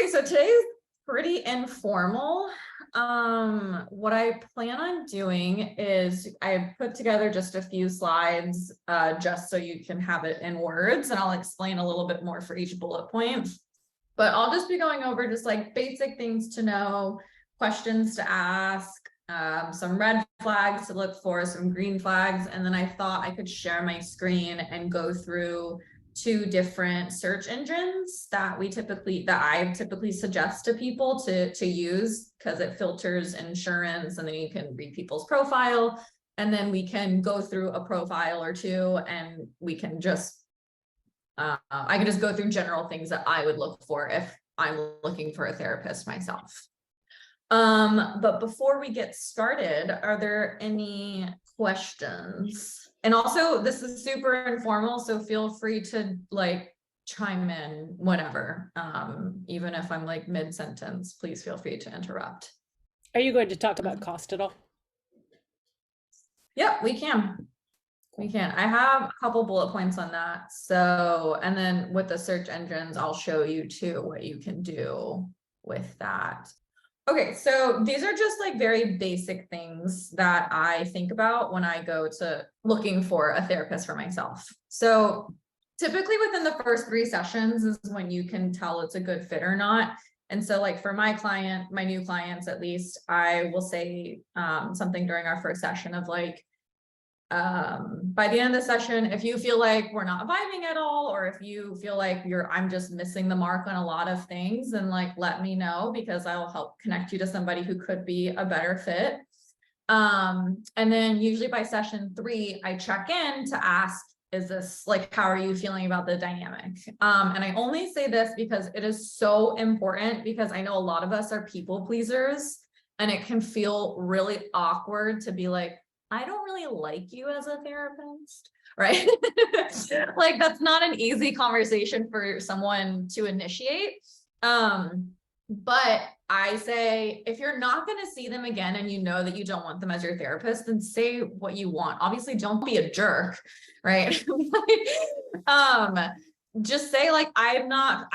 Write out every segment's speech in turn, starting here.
Okay, so today's pretty informal. What I plan on doing is I put together just a few slides just so you can have it in words, and I'll explain a little bit more for each bullet point. But I'll just be going over just like basic things to know, questions to ask, some red flags to look for, some green flags, and then I thought I could share my screen and go through 2 different search engines that I typically suggest to people to use, because it filters insurance, and then you can read people's profile, and then we can go through a profile or 2, and we can just I can just go through general things that I would look for if I'm looking for a therapist myself. But before we get started, are there any questions? And also, this is super informal, so feel free to like chime in whenever, even if I'm like mid-sentence, please feel free to interrupt. Are you going to talk about cost at all? Yeah, we can. We can. I have a couple bullet points on that. So, and then with the search engines, I'll show you too what you can do with that. Okay, so these are just like very basic things that I think about when I go to looking for a therapist for myself. So typically within the first 3 sessions is when you can tell it's a good fit or not. And so like for my new clients, at least, I will say something during our first session of like, by the end of the session, if you feel like we're not vibing at all, or if you feel like I'm just missing the mark on a lot of things, then like, let me know, because I will help connect you to somebody who could be a better fit. And then usually by session 3, I check in to ask, is this like, how are you feeling about the dynamic? And I only say this because it is so important, because I know a lot of us are people pleasers, and it can feel really awkward to be like, I don't really like you as a therapist, right? Like, that's not an easy conversation for someone to initiate. But I say, if you're not going to see them again and you know that you don't want them as your therapist, then say what you want. Obviously, don't be a jerk, right? Just say like, I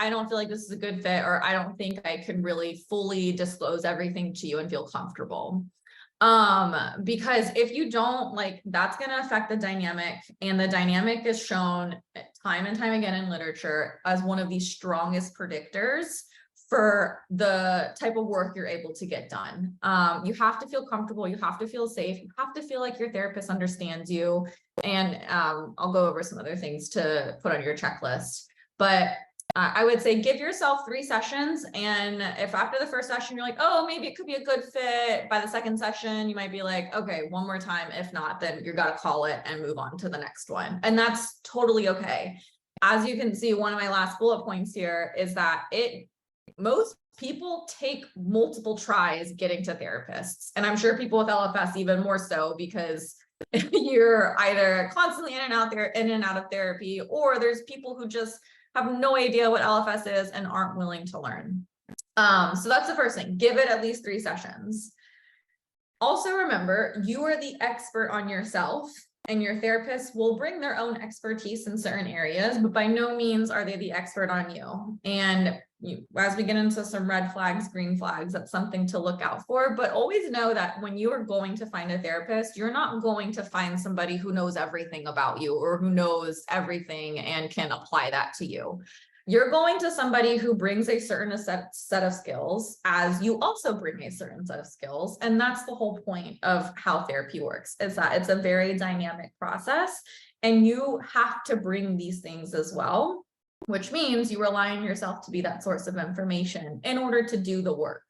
don't feel like this is a good fit, or I don't think I can really fully disclose everything to you and feel comfortable. Because if you don't, like, that's going to affect the dynamic, and the dynamic is shown time and time again in literature as one of the strongest predictors for the type of work you're able to get done. You have to feel comfortable, you have to feel safe, you have to feel like your therapist understands you. And I'll go over some other things to put on your checklist, but I would say give yourself 3 sessions. And if after the first session, you're like, oh, maybe it could be a good fit, by the second session, you might be like, okay, one more time. If not, then you got to call it and move on to the next one. And that's totally okay. As you can see, one of my last bullet points here is that most people take multiple tries getting to therapists. And I'm sure people with LFS even more so, because you're either constantly in and out of therapy, or there's people who just have no idea what LFS is and aren't willing to learn. So that's the first thing. Give it at least 3 sessions. Also remember, you are the expert on yourself, and your therapist will bring their own expertise in certain areas, but by no means are they the expert on you. And as we get into some red flags, green flags, that's something to look out for. But always know that when you are going to find a therapist, you're not going to find somebody who knows everything about you, or who knows everything and can apply that to you. You're going to somebody who brings a certain set of skills, as you also bring a certain set of skills. And that's the whole point of how therapy works, is that it's a very dynamic process, and you have to bring these things as well, which means you rely on yourself to be that source of information in order to do the work.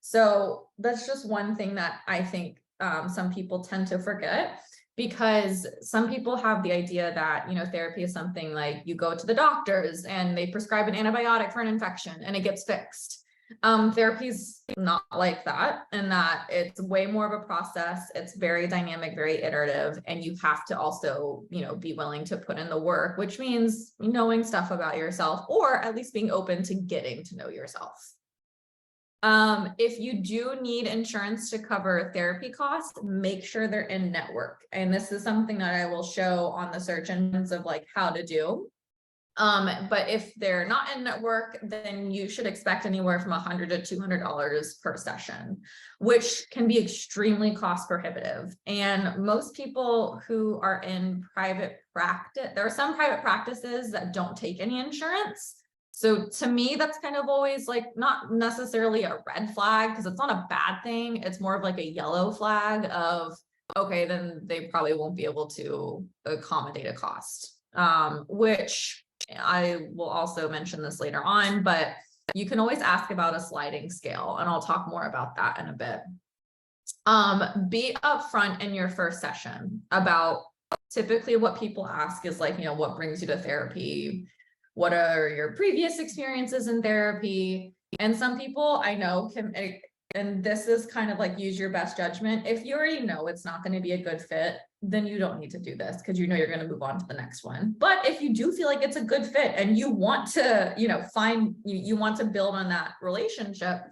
So that's just one thing that I think some people tend to forget, because some people have the idea that, therapy is something like you go to the doctors and they prescribe an antibiotic for an infection and it gets fixed. Therapy is not like that, and that it's way more of a process. It's very dynamic, very iterative, and you have to also, be willing to put in the work, which means knowing stuff about yourself, or at least being open to getting to know yourself. If you do need insurance to cover therapy costs, make sure they're in network. And this is something that I will show on the search engines of like how to do. But if they're not in network, then you should expect anywhere from $100 to $200 per session, which can be extremely cost prohibitive. And most people who are in private practice, there are some private practices that don't take any insurance. So to me, that's kind of always like not necessarily a red flag, because it's not a bad thing. It's more of like a yellow flag of, okay, then they probably won't be able to accommodate a cost, which I will also mention this later on, but you can always ask about a sliding scale, and I'll talk more about that in a bit. Be upfront in your first session about, typically what people ask is like, what brings you to therapy? What are your previous experiences in therapy? And some people I know can, and this is kind of like use your best judgment. If you already know it's not going to be a good fit, then you don't need to do this, because you're going to move on to the next one. But if you do feel like it's a good fit and you want to, you want to build on that relationship,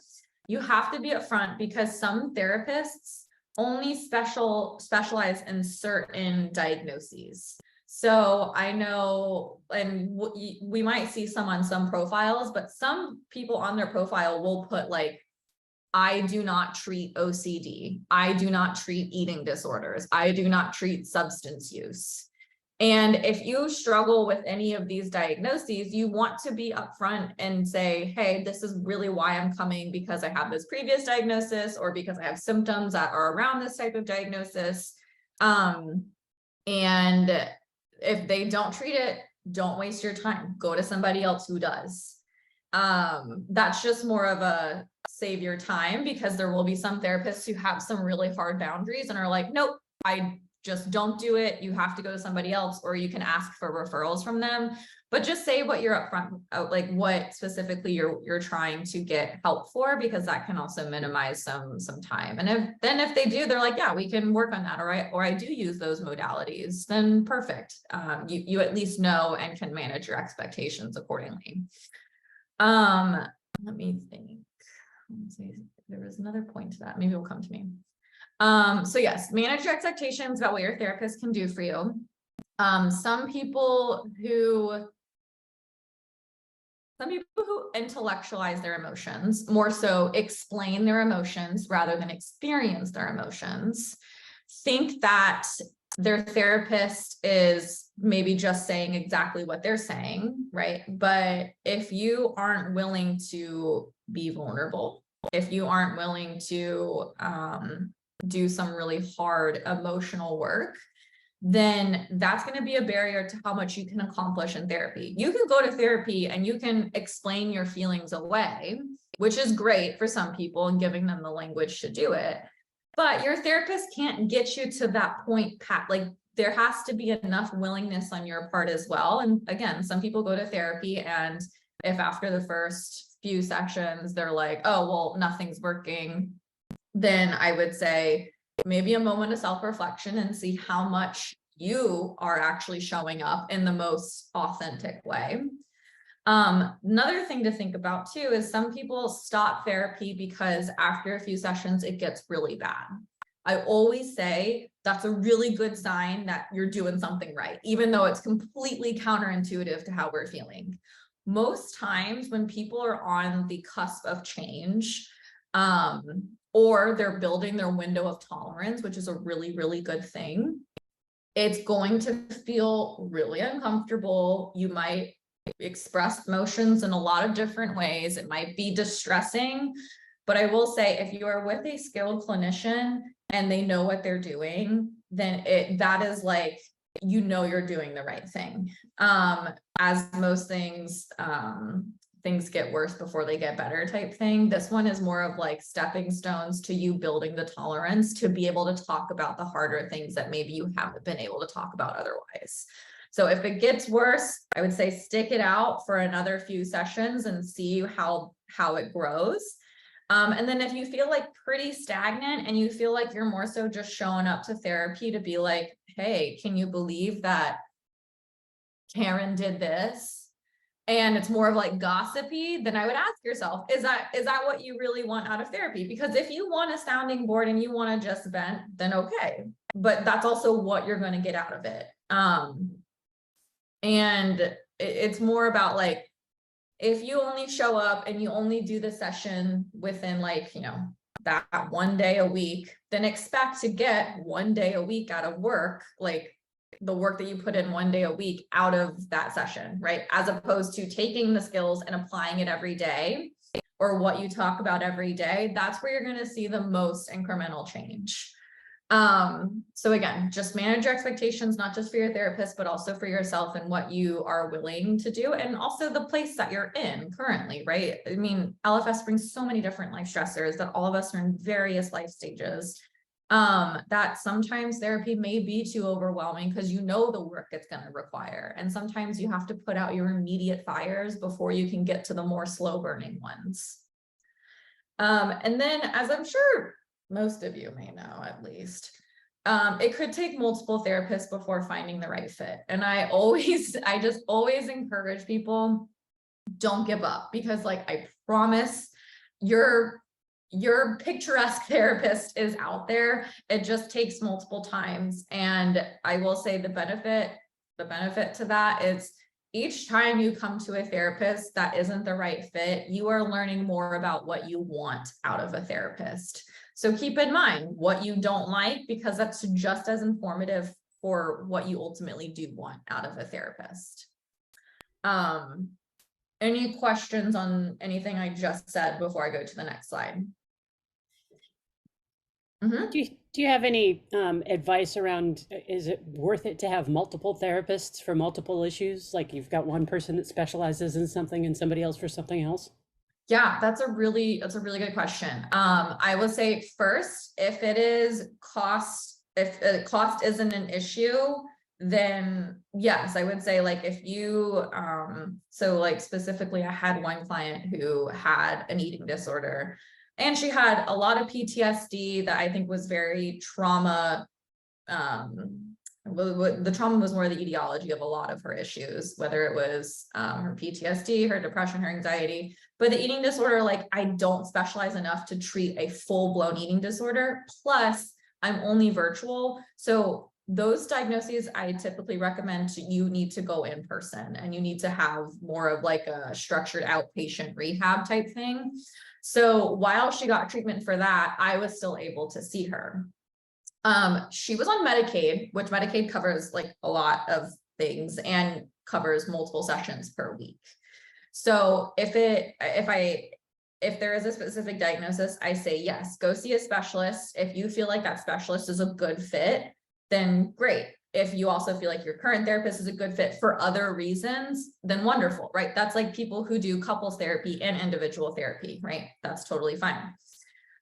you have to be upfront, because some therapists only specialize in certain diagnoses. So I know, and we might see some on some profiles, but some people on their profile will put like, I do not treat OCD. I do not treat eating disorders. I do not treat substance use. And if you struggle with any of these diagnoses, you want to be upfront and say, hey, this is really why I'm coming, because I have this previous diagnosis, or because I have symptoms that are around this type of diagnosis. And if they don't treat it, don't waste your time. Go to somebody else who does. That's just more of a save your time, because there will be some therapists who have some really hard boundaries and are like, nope, I just don't do it. You have to go to somebody else, or you can ask for referrals from them. But just say what you're upfront, like what specifically you're trying to get help for, because that can also minimize some time. And if they do, they're like, yeah, we can work on that, or I do use those modalities, then perfect. You at least know and can manage your expectations accordingly. Let me think. Let's see, there was another point to that. Maybe it will come to me. So yes, manage your expectations about what your therapist can do for you. Some people who intellectualize their emotions, more so explain their emotions rather than experience their emotions, think that their therapist is maybe just saying exactly what they're saying, right? But if you aren't willing to be vulnerable, if you aren't willing to do some really hard emotional work, then that's going to be a barrier to how much you can accomplish in therapy. You can go to therapy and you can explain your feelings away, which is great for some people and giving them the language to do it. But your therapist can't get you to that point, like there has to be enough willingness on your part as well. And again, some people go to therapy, and if after the first few sessions, they're like, oh, well, nothing's working, then I would say maybe a moment of self-reflection and see how much you are actually showing up in the most authentic way. Another thing to think about too is some people stop therapy because after a few sessions, it gets really bad. I always say that's a really good sign that you're doing something right, even though it's completely counterintuitive to how we're feeling. Most times when people are on the cusp of change, or they're building their window of tolerance, which is a really, really good thing, it's going to feel really uncomfortable. You might express emotions in a lot of different ways. It might be distressing, but I will say if you are with a skilled clinician and they know what they're doing, then that is like, you're doing the right thing. As most things, things get worse before they get better type thing. This one is more of like stepping stones to you building the tolerance to be able to talk about the harder things that maybe you haven't been able to talk about otherwise. So if it gets worse, I would say stick it out for another few sessions and see how it grows. And then if you feel like pretty stagnant and you feel like you're more so just showing up to therapy to be like, hey, can you believe that Karen did this? And it's more of like gossipy, then I would ask yourself, is that what you really want out of therapy? Because if you want a sounding board and you want to just vent, then okay. But that's also what you're going to get out of it. And it's more about like, if you only show up and you only do the session within like, that one day a week, then expect to get one day a week out of work, like the work that you put in one day a week out of that session, right? As opposed to taking the skills and applying it every day, or what you talk about every day. That's where you're going to see the most incremental change. So again, just manage your expectations, not just for your therapist, but also for yourself and what you are willing to do. And also the place that you're in currently, right? I mean, LFS brings so many different life stressors that all of us are in various life stages, that sometimes therapy may be too overwhelming because the work it's going to require. And sometimes you have to put out your immediate fires before you can get to the more slow burning ones. And then, as I'm sure most of you may know, at least, it could take multiple therapists before finding the right fit. And I just always encourage people, don't give up, because like, I promise your picturesque therapist is out there. It just takes multiple times. And I will say the benefit to that is, each time you come to a therapist that isn't the right fit, you are learning more about what you want out of a therapist. So keep in mind what you don't like, because that's just as informative for what you ultimately do want out of a therapist. Any questions on anything I just said before I go to the next slide? Mm-hmm. Do you have any advice around, is it worth it to have multiple therapists for multiple issues? Like you've got one person that specializes in something and somebody else for something else? Yeah, that's a really good question. I would say first, if cost isn't an issue, then yes, I would say like if you, so like specifically I had one client who had an eating disorder, and she had a lot of PTSD that I think was very trauma. The trauma was more the etiology of a lot of her issues, whether it was her PTSD, her depression, her anxiety. But the eating disorder, like I don't specialize enough to treat a full-blown eating disorder. Plus, I'm only virtual. So those diagnoses, I typically recommend you need to go in person, and you need to have more of like a structured outpatient rehab type thing. So while she got treatment for that, I was still able to see her. She was on Medicaid, which Medicaid covers like a lot of things and covers multiple sessions per week. So if there is a specific diagnosis, I say, yes, go see a specialist. If you feel like that specialist is a good fit, then great. If you also feel like your current therapist is a good fit for other reasons, then wonderful, right? That's like people who do couples therapy and individual therapy, right? That's totally fine.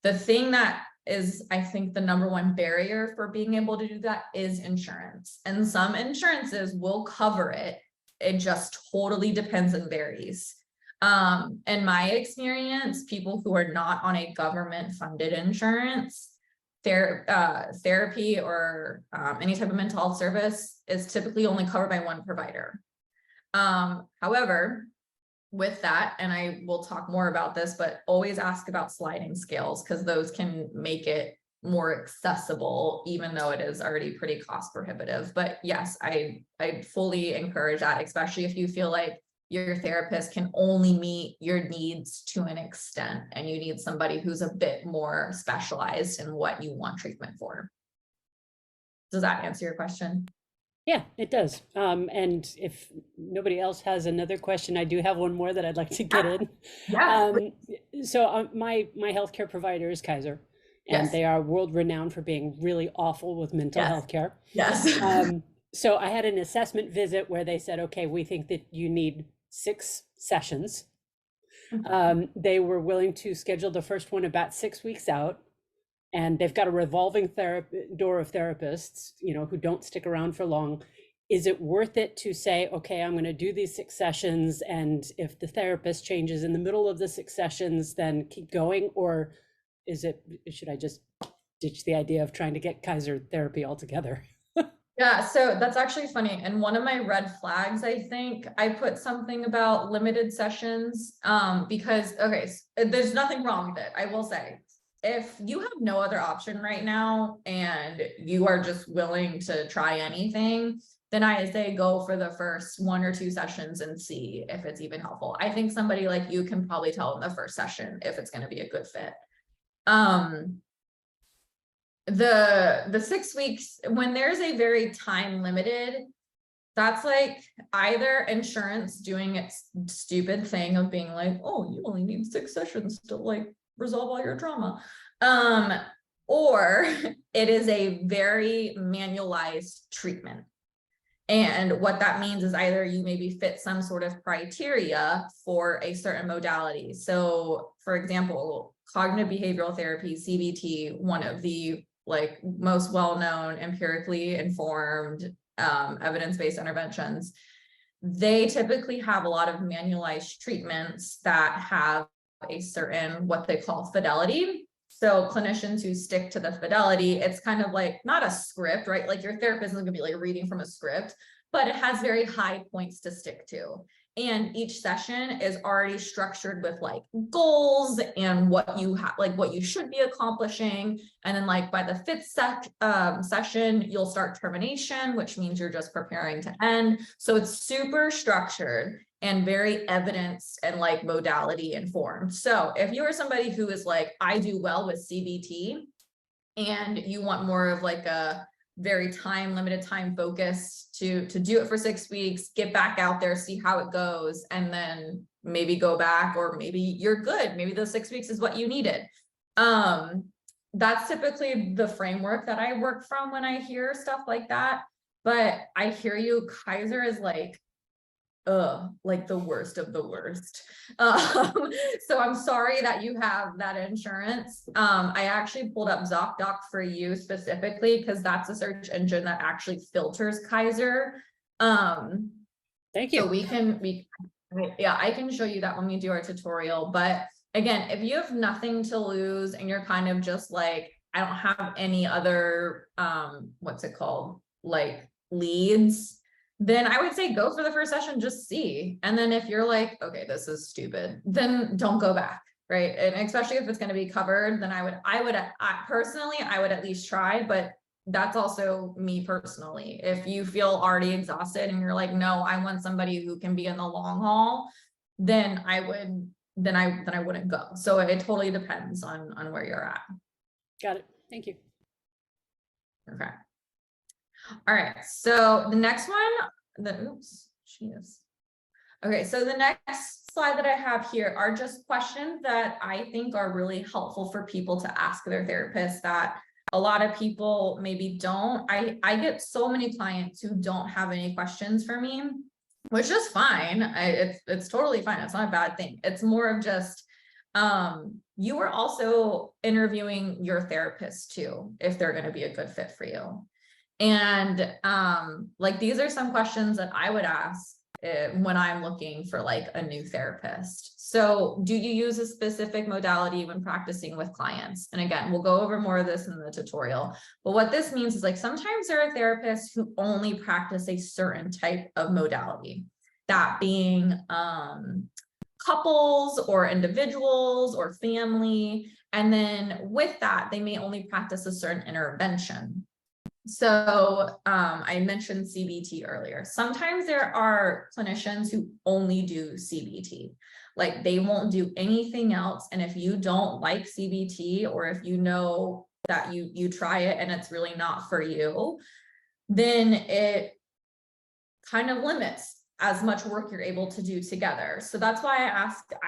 The thing that is, I think, the number one barrier for being able to do that is insurance. And some insurances will cover it. It just totally depends and varies. In my experience, people who are not on a government funded insurance, therapy or any type of mental health service is typically only covered by one provider. However, with that, and I will talk more about this, but always ask about sliding scales, because those can make it more accessible, even though it is already pretty cost prohibitive. But yes, I fully encourage that, especially if you feel like your therapist can only meet your needs to an extent, and you need somebody who's a bit more specialized in what you want treatment for. Does that answer your question? Yeah, it does. And if nobody else has another question, I do have one more that I'd like to get in. Yeah. So my healthcare provider is Kaiser, and Yes. they are world renowned for being really awful with mental Yes. health care. Yes. So I had an assessment visit where they said, okay, we think that you need 6 sessions. They were willing to schedule the first one about 6 weeks out. And they've got a revolving door of therapists, who don't stick around for long. Is it worth it to say, okay, I'm going to do these 6 sessions, and if the therapist changes in the middle of the 6 sessions, then keep going? Or should I just ditch the idea of trying to get Kaiser therapy altogether? Yeah, so that's actually funny. And one of my red flags, I think I put something about limited sessions, because, okay, there's nothing wrong with it. I will say, if you have no other option right now and you are just willing to try anything, then I say go for the first 1 or 2 sessions and see if it's even helpful. I think somebody like you can probably tell in the first session if it's going to be a good fit. The 6 weeks, when there's a very time limited, that's like either insurance doing its stupid thing of being like, oh, you only need 6 sessions to like resolve all your drama. Or it is a very manualized treatment. And what that means is either you maybe fit some sort of criteria for a certain modality. So for example, cognitive behavioral therapy, CBT, one of the like most well-known empirically informed evidence-based interventions, they typically have a lot of manualized treatments that have a certain what they call fidelity. So clinicians who stick to the fidelity, it's kind of like not a script, right? Like your therapist isn't gonna be like reading from a script, but it has very high points to stick to. And each session is already structured with like goals and what you have, like what you should be accomplishing. And then like by the 5th session, you'll start termination, which means you're just preparing to end. So it's super structured and very evidence and like modality informed. So if you are somebody who is like, I do well with CBT and you want more of like a very limited time focus to do it for 6 weeks, get back out there, see how it goes, and then maybe go back, or maybe you're good. Maybe those 6 weeks is what you needed. That's typically the framework that I work from when I hear stuff like that. But I hear you, Kaiser is like the worst of the worst. So I'm sorry that you have that insurance. I actually pulled up ZocDoc for you specifically because that's a search engine that actually filters Kaiser. Thank you. So I can show you that when we do our tutorial. But again, if you have nothing to lose and you're kind of just like, I don't have any other what's it called, like leads, then I would say go for the first session, just see. And then if you're like, okay, this is stupid, then don't go back, right? And especially if it's going to be covered, then I personally would at least try, but that's also me personally. If you feel already exhausted and you're like, no, I want somebody who can be in the long haul, then I wouldn't go. So it totally depends on where you're at. Got it. Thank you. Okay. All right, so the next one, okay, so the next slide that I have here are just questions that I think are really helpful for people to ask their therapist that a lot of people maybe don't. I get so many clients who don't have any questions for me, which is fine. It's totally fine. It's not a bad thing. It's more of just, you are also interviewing your therapist too, if they're going to be a good fit for you. And like these are some questions that I would ask when I'm looking for like a new therapist. So do you use a specific modality when practicing with clients? And again, we'll go over more of this in the tutorial. But what this means is like sometimes there are therapists who only practice a certain type of modality, that being couples or individuals or family. And then with that, they may only practice a certain intervention. So I mentioned CBT earlier. Sometimes there are clinicians who only do CBT, like they won't do anything else. And if you don't like CBT, or if you know that you try it and it's really not for you, then it kind of limits as much work you're able to do together. So that's why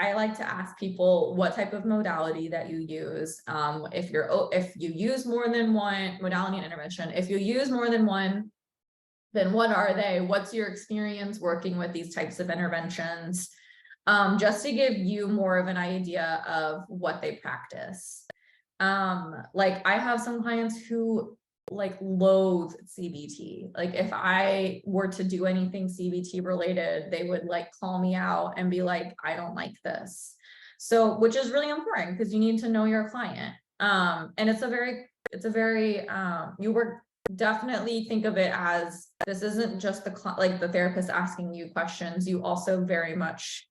I like to ask people what type of modality that you use. If you use more than one modality and intervention, if you use more than one, then what are they? What's your experience working with these types of interventions? Just to give you more of an idea of what they practice. Like I have some clients who like loathe CBT. Like if I were to do anything CBT related, they would like call me out and be like, I don't like this. So, which is really important because you need to know your client. And it's a very, you work, definitely think of it as, this isn't just the therapist asking you questions. You also very much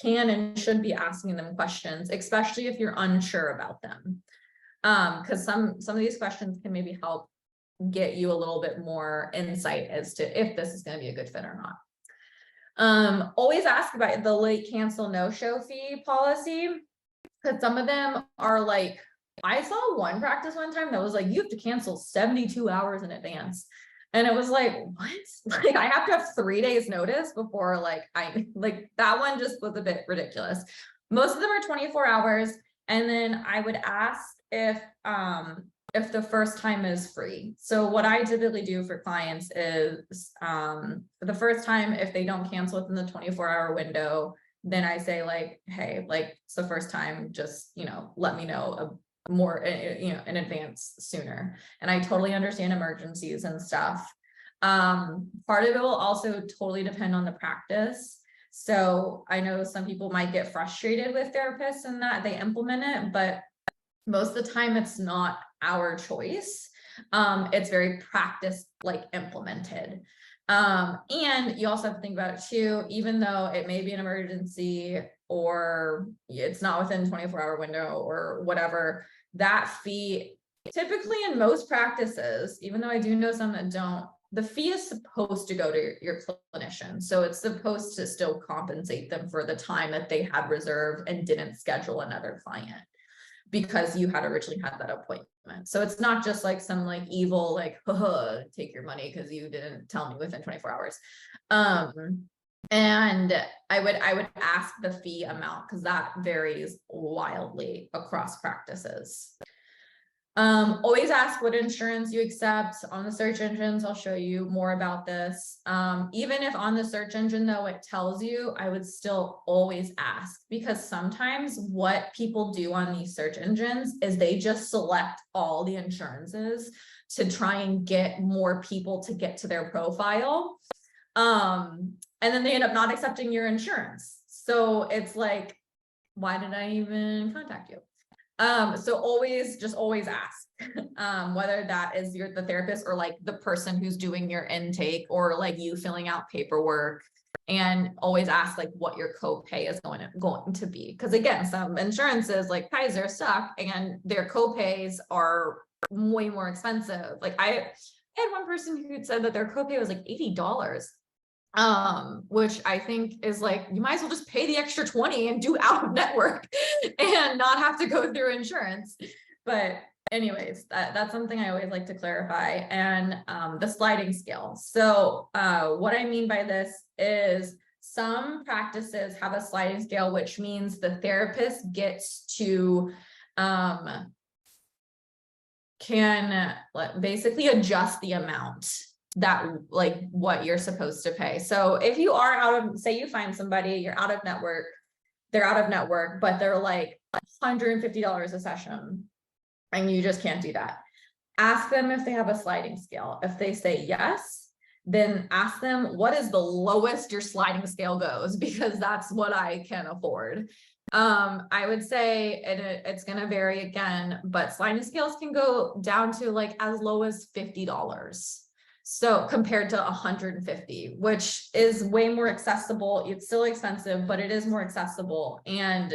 can and should be asking them questions, especially if you're unsure about them. Because some of these questions can maybe help get you a little bit more insight as to if this is going to be a good fit or not. Always ask about the late cancel no-show fee policy, because some of them are like, I saw one practice one time that was like, you have to cancel 72 hours in advance. And it was like, what? Like, I have to have 3 days notice before, like, that one just was a bit ridiculous. Most of them are 24 hours. And then I would ask if the first time is free. So what I typically do for clients is, for the first time, if they don't cancel within the 24-hour window, then I say like, hey, like, it's the first time, just, you know, let me know more, you know, in advance sooner. And I totally understand emergencies and stuff. Part of it will also totally depend on the practice. So I know some people might get frustrated with therapists and that they implement it, but most of the time it's not our choice. It's very practice like implemented. And you also have to think about it too, even though it may be an emergency or it's not within 24-hour window or whatever, that fee typically in most practices, even though I do know some that don't, the fee is supposed to go to your clinician. So it's supposed to still compensate them for the time that they had reserved and didn't schedule another client, because you had originally had that appointment. So it's not just like some like evil, like, take your money because you didn't tell me within 24 hours. And I would ask the fee amount, because that varies wildly across practices. Always ask what insurance you accept on the search engines. I'll show you more about this. Even if on the search engine, though, it tells you, I would still always ask, because sometimes what people do on these search engines is they just select all the insurances to try and get more people to get to their profile. And then they end up not accepting your insurance. So it's like, why did I even contact you? So always ask, whether that is the therapist or like the person who's doing your intake, or like you filling out paperwork, and always ask like what your copay is going to be. Because again, some insurances like Kaiser suck and their copays are way more expensive. Like I had one person who said that their copay was like $80. Which I think is like, you might as well just pay the extra 20 and do out of network and not have to go through insurance. But anyways, that's something I always like to clarify. And the sliding scale. So what I mean by this is some practices have a sliding scale, which means the therapist gets to can basically adjust the amount that like what you're supposed to pay. So if you are out of, say you find somebody, you're out of network, they're out of network, but they're like $150 a session and you just can't do that. Ask them if they have a sliding scale. If they say yes, then ask them, what is the lowest your sliding scale goes? Because that's what I can afford. I would say it's going to vary again, but sliding scales can go down to like as low as $50. So compared to 150, which is way more accessible. It's still expensive, but it is more accessible. And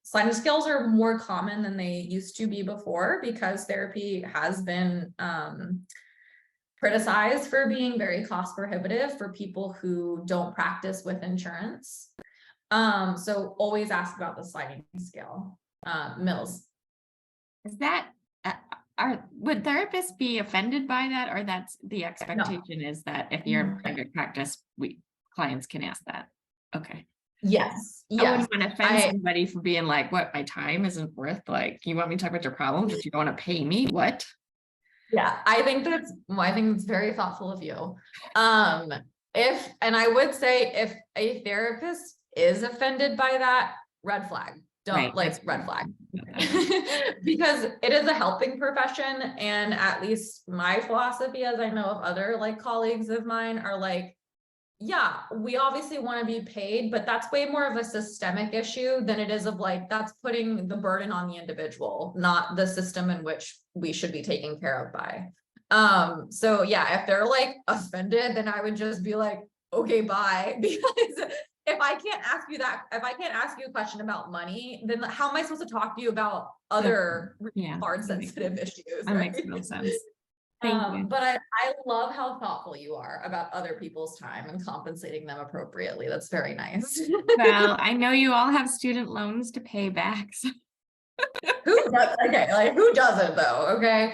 sliding scales are more common than they used to be before, because therapy has been criticized for being very cost prohibitive for people who don't practice with insurance. So always ask about the sliding scale. Mills. Is that would therapists be offended by that, or that's the expectation is that if you're in private practice, clients can ask that? Okay. Yes. I wouldn't want to offend somebody for being like, what, my time isn't worth, like, you want me to talk about your problems, but you don't want to pay me? What? Yeah, I think it's very thoughtful of you. And I would say if a therapist is offended by that, red flag. Don't red flag. Because it is a helping profession, and at least my philosophy, as I know of other like colleagues of mine, are like, yeah, we obviously want to be paid, but that's way more of a systemic issue than it is of like, that's putting the burden on the individual, not the system in which we should be taken care of by. So yeah, if they're like offended, then I would just be like, okay, bye. Because if I can't ask you a question about money, then how am I supposed to talk to you about other hard sensitive issues? That makes no sense. Thank you. But I love how thoughtful you are about other people's time and compensating them appropriately. That's very nice. Well, I know you all have student loans to pay back. So Who does, okay, like who doesn't though? Okay.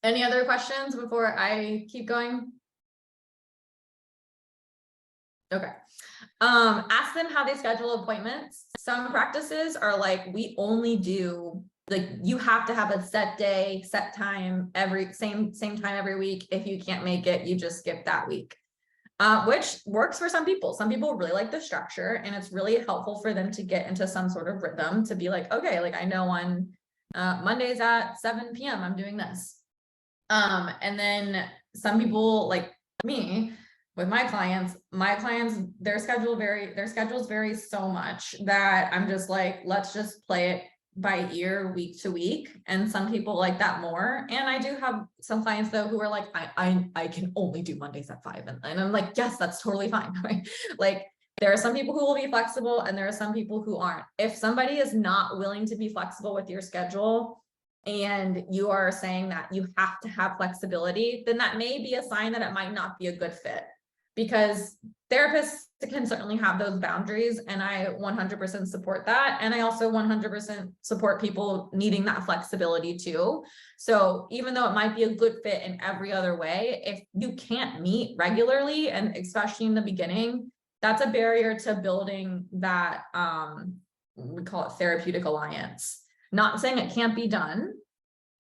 Any other questions before I keep going? Okay. Ask them how they schedule appointments. Some practices are like, we only do, like, you have to have a set day, set time, same time every week. If you can't make it, you just skip that week. Which works for some people. Some people really like the structure, and it's really helpful for them to get into some sort of rhythm to be like, okay, like I know on Mondays at 7 p.m. I'm doing this. And then some people like me with my clients, their schedules vary so much that I'm just like, let's just play it by ear week to week. And some people like that more. And I do have some clients though who are like, I can only do Mondays at 5. And I'm like, yes, that's totally fine. Right? Like there are some people who will be flexible and there are some people who aren't. If somebody is not willing to be flexible with your schedule and you are saying that you have to have flexibility, then that may be a sign that it might not be a good fit, because therapists can certainly have those boundaries, and I 100% support that. And I also 100% support people needing that flexibility too. So even though it might be a good fit in every other way, if you can't meet regularly, and especially in the beginning, that's a barrier to building that, we call it therapeutic alliance. Not saying it can't be done,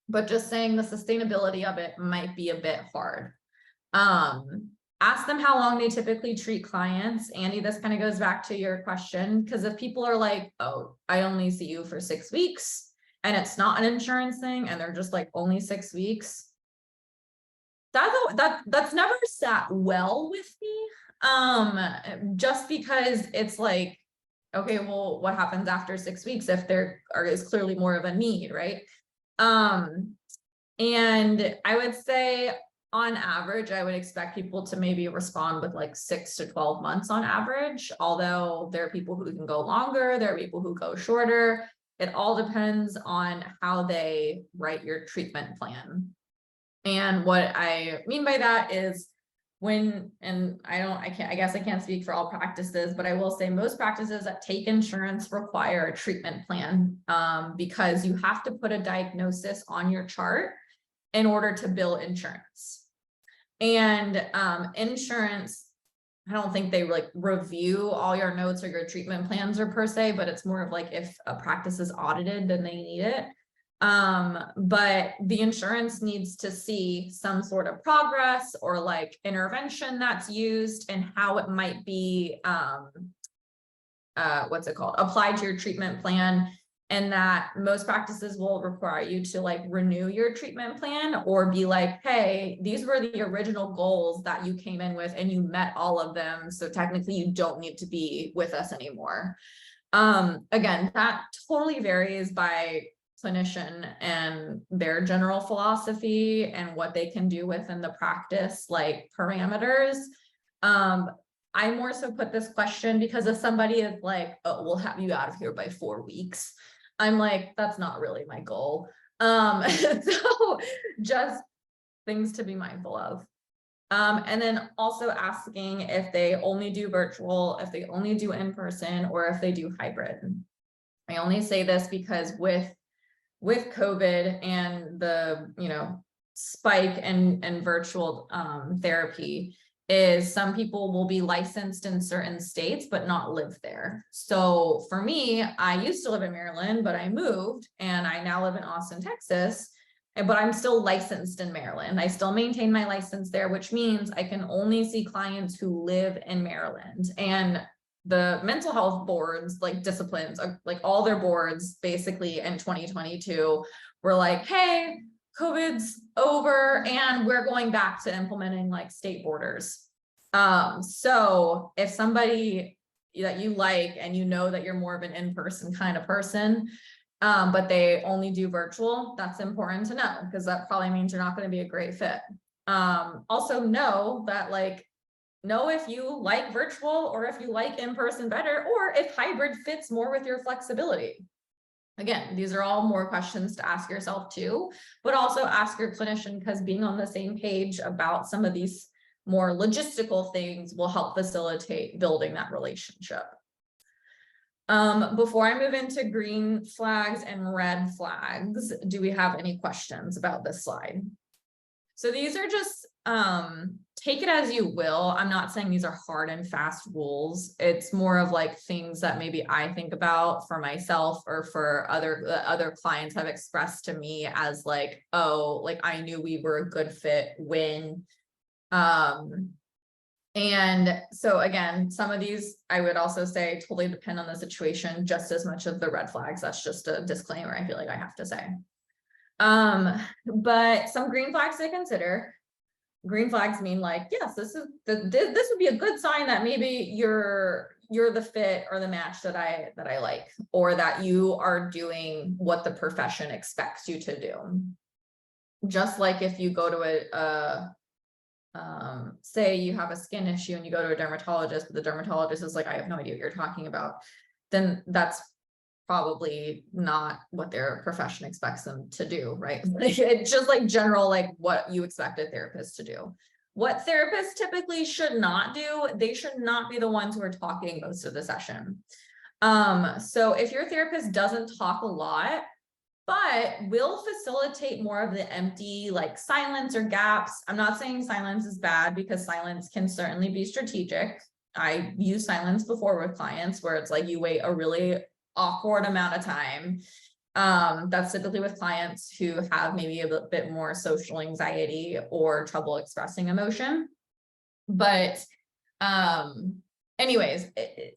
but just saying the sustainability of it might be a bit hard. Ask them how long they typically treat clients. Andy, this kind of goes back to your question, because if people are like, oh, I only see you for 6 weeks and it's not an insurance thing and they're just like only 6 weeks, that's never sat well with me. Just because it's like, okay, well, what happens after 6 weeks if there is clearly more of a need, right? And I would say on average, I would expect people to maybe respond with like 6 to 12 months on average, although there are people who can go longer, there are people who go shorter. It all depends on how they write your treatment plan. And what I mean by that is I guess I can't speak for all practices, but I will say most practices that take insurance require a treatment plan, because you have to put a diagnosis on your chart in order to bill insurance. And insurance, I don't think they like review all your notes or your treatment plans or per se, but it's more of like if a practice is audited, then they need it. But the insurance needs to see some sort of progress or like intervention that's used and how it might be, applied to your treatment plan. And that most practices will require you to like renew your treatment plan or be like, hey, these were the original goals that you came in with and you met all of them. So technically you don't need to be with us anymore. Again, that totally varies by clinician and their general philosophy and what they can do within the practice, like parameters. I more so put this question because if somebody is like, oh, we'll have you out of here by 4 weeks, I'm like, that's not really my goal. So just things to be mindful of. And then also asking if they only do virtual, if they only do in-person, or if they do hybrid. I only say this because with COVID and the, spike and virtual therapy, is some people will be licensed in certain states, but not live there. So for me, I used to live in Maryland, but I moved and I now live in Austin, Texas, but I'm still licensed in Maryland. I still maintain my license there, which means I can only see clients who live in Maryland. And the mental health boards, like disciplines, like all their boards basically in 2022 were like, hey, COVID's over and we're going back to implementing like state borders. So if somebody that you like and you know that you're more of an in-person kind of person, but they only do virtual, that's important to know because that probably means you're not going to be a great fit. Also know that know if you like virtual or if you like in-person better, or if hybrid fits more with your flexibility. Again, these are all more questions to ask yourself too, but also ask your clinician, because being on the same page about some of these more logistical things will help facilitate building that relationship. Before I move into green flags and red flags, do we have any questions about this slide? So these are just, take it as you will. I'm not saying these are hard and fast rules. It's more of like things that maybe I think about for myself or for other clients have expressed to me as like, oh, like I knew we were a good fit when, and so again, some of these I would also say totally depend on the situation just as much as the red flags. That's just a disclaimer I feel like I have to say. But some green flags to consider. Green flags mean like, yes, this would be a good sign that maybe you're the fit or the match that I like, or that you are doing what the profession expects you to do. Just like if you go to say you have a skin issue and you go to a dermatologist, but the dermatologist is like, I have no idea what you're talking about, then that's probably not what their profession expects them to do, right? It's just like general, like what you expect a therapist to do. What therapists typically should not do, they should not be the ones who are talking most of the session. So if your therapist doesn't talk a lot, but will facilitate more of the empty, like silence or gaps. I'm not saying silence is bad, because silence can certainly be strategic. I use silence before with clients where it's like you wait a really awkward amount of time. That's typically with clients who have maybe a bit more social anxiety or trouble expressing emotion. But anyways,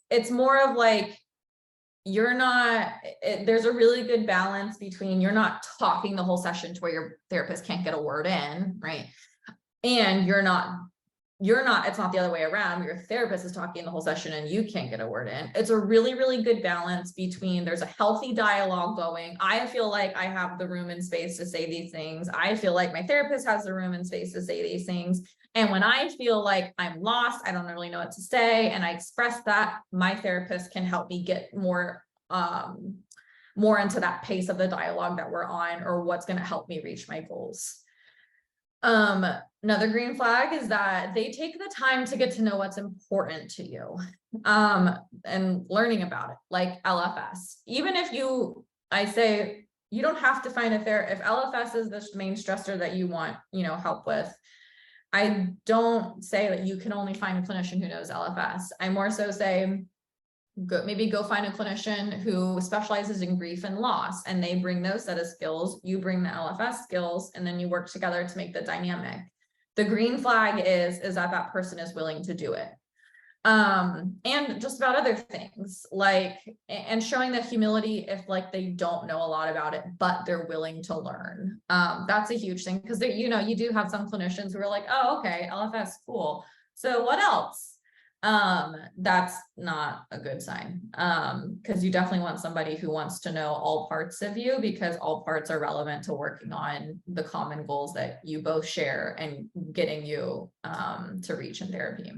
it's more of like, you're not, there's a really good balance between you're not talking the whole session to where your therapist can't get a word in, right? And you're not, it's not the other way around. Your therapist is talking the whole session and you can't get a word in. It's a really, really good balance between, there's a healthy dialogue going. I feel like I have the room and space to say these things. I feel like my therapist has the room and space to say these things. And when I feel like I'm lost, I don't really know what to say, and I express that, my therapist can help me get more into that pace of the dialogue that we're on, or what's going to help me reach my goals. Another green flag is that they take the time to get to know what's important to you, and learning about it, like LFS. Even if I say you don't have to find a therapist, if LFS is the main stressor that you want, help with, I don't say that you can only find a clinician who knows LFS. I more so say, maybe go find a clinician who specializes in grief and loss, and they bring those set of skills, you bring the LFS skills, and then you work together to make the dynamic. The green flag is that person is willing to do it. And just about other things, like, and showing the humility if like they don't know a lot about it, but they're willing to learn. That's a huge thing, because you do have some clinicians who are like, oh, okay, LFS, cool. So what else? That's not a good sign, because you definitely want somebody who wants to know all parts of you, because all parts are relevant to working on the common goals that you both share and getting you to reach in therapy.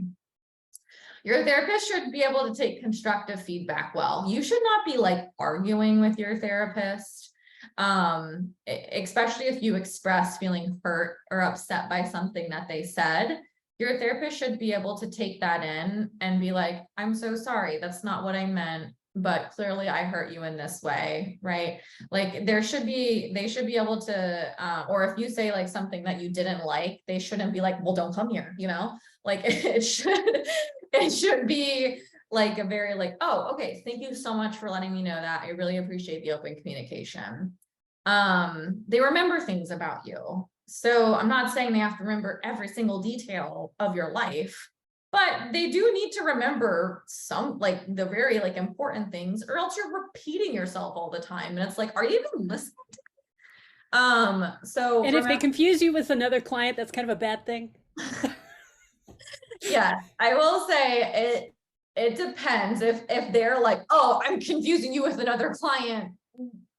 Your therapist should be able to take constructive feedback well. You should not be like arguing with your therapist, especially if you express feeling hurt or upset by something that they said. Your therapist should be able to take that in and be like, I'm so sorry, that's not what I meant, but clearly I hurt you in this way, right? Like they should be able to, or if you say like something that you didn't like, they shouldn't be like, well, don't come here, like it should be like a very like, oh, okay, thank you so much for letting me know that. I really appreciate the open communication. They remember things about you. So I'm not saying they have to remember every single detail of your life, but they do need to remember some, like the very like important things, or else you're repeating yourself all the time. And it's like, are you even listening to me? And if they confuse you with another client, that's kind of a bad thing. Yeah, I will say it depends. If they're like, oh, I'm confusing you with another client,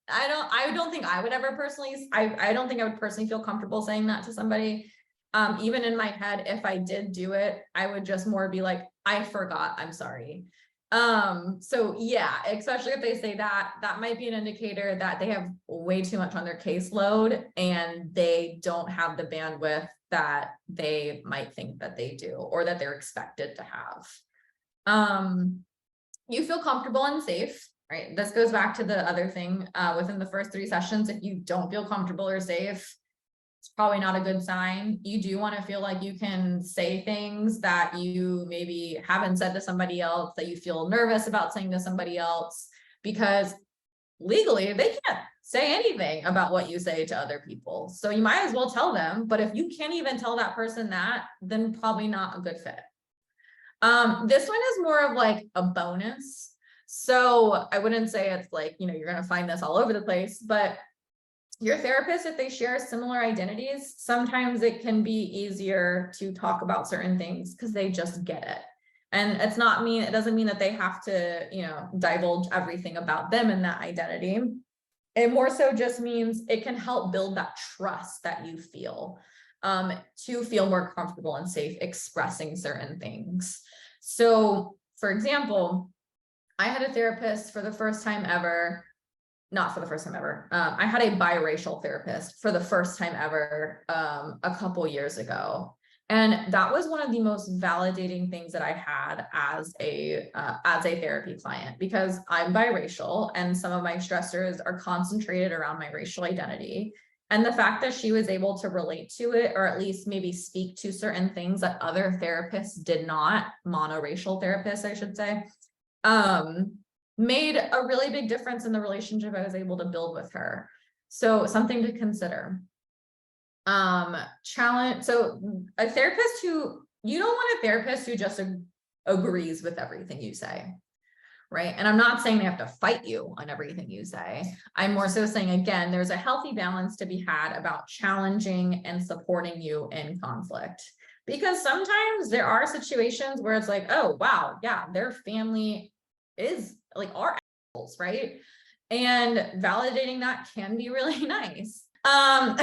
I don't think I would ever personally, I don't think I would personally feel comfortable saying that to somebody. Even in my head, if I did do it, I would just more be like, I forgot, I'm sorry. So yeah, especially if they say that, that might be an indicator that they have way too much on their caseload and they don't have the bandwidth that they might think that they do, or that they're expected to have. You feel comfortable and safe, right? This goes back to the other thing, within the first 3 sessions. If you don't feel comfortable or safe, it's probably not a good sign. You do want to feel like you can say things that you maybe haven't said to somebody else, that you feel nervous about saying to somebody else, because legally they can't say anything about what you say to other people. So you might as well tell them, but if you can't even tell that person that, then probably not a good fit. This one is more of like a bonus. So I wouldn't say it's like, you know, you're going to find this all over the place, but your therapist, if they share similar identities, sometimes it can be easier to talk about certain things because they just get it. And it doesn't mean that they have to, you know, divulge everything about them in that identity. It more so just means it can help build that trust that you feel, to feel more comfortable and safe expressing certain things. So for example, I had a therapist for the first time ever. Not for the first time ever. I had a biracial therapist for the first time ever, a couple years ago. And that was one of the most validating things that I had as a therapy client, because I'm biracial and some of my stressors are concentrated around my racial identity. And the fact that she was able to relate to it, or at least maybe speak to certain things that other therapists did not, monoracial therapists, I should say, made a really big difference in the relationship I was able to build with her. So something to consider. Challenge. So a therapist who, you don't want a therapist who just agrees with everything you say, right? And I'm not saying they have to fight you on everything you say. I'm more so saying, again, there's a healthy balance to be had about challenging and supporting you in conflict. Because sometimes there are situations where it's like, oh, wow, yeah, their family is like our assholes, right? And validating that can be really nice. And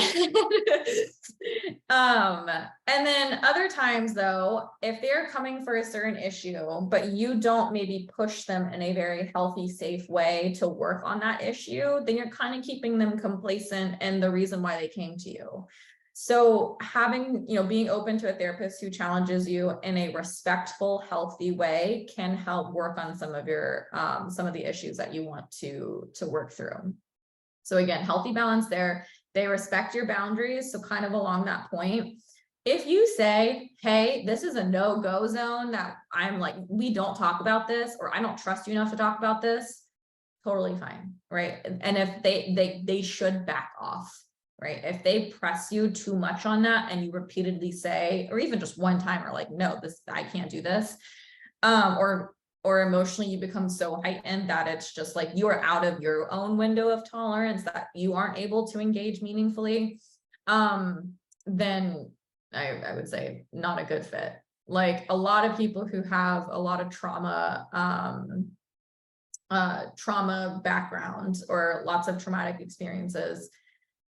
then other times though, if they're coming for a certain issue, but you don't maybe push them in a very healthy, safe way to work on that issue, then you're kind of keeping them complacent in the reason why they came to you. So having, you know, being open to a therapist who challenges you in a respectful, healthy way can help work on some of your, some of the issues that you want to work through. So again, healthy balance there. They respect your boundaries. So kind of along that point, if you say, hey, this is a no-go zone, that I'm like, we don't talk about this, or I don't trust you enough to talk about this, totally fine, right? And if they should back off. Right? If they press you too much on that and you repeatedly say, or even just one time, or like, no, I can't do this. Or emotionally you become so heightened that it's just like you're out of your own window of tolerance, that you aren't able to engage meaningfully. Then I would say not a good fit. Like a lot of people who have a lot of trauma backgrounds or lots of traumatic experiences,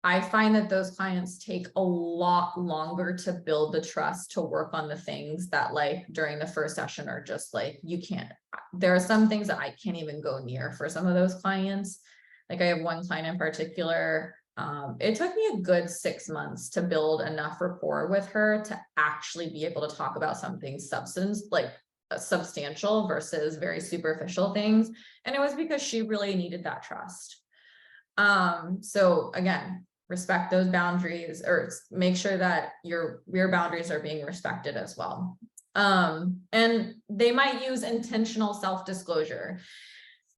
I find that those clients take a lot longer to build the trust to work on the things that, like, during the first session are just like, you can't, there are some things that I can't even go near for some of those clients. Like I have one client in particular, it took me a good 6 months to build enough rapport with her to actually be able to talk about something substantial versus very superficial things. And it was because she really needed that trust. So again, respect those boundaries, or make sure that your boundaries are being respected as well. And they might use intentional self-disclosure.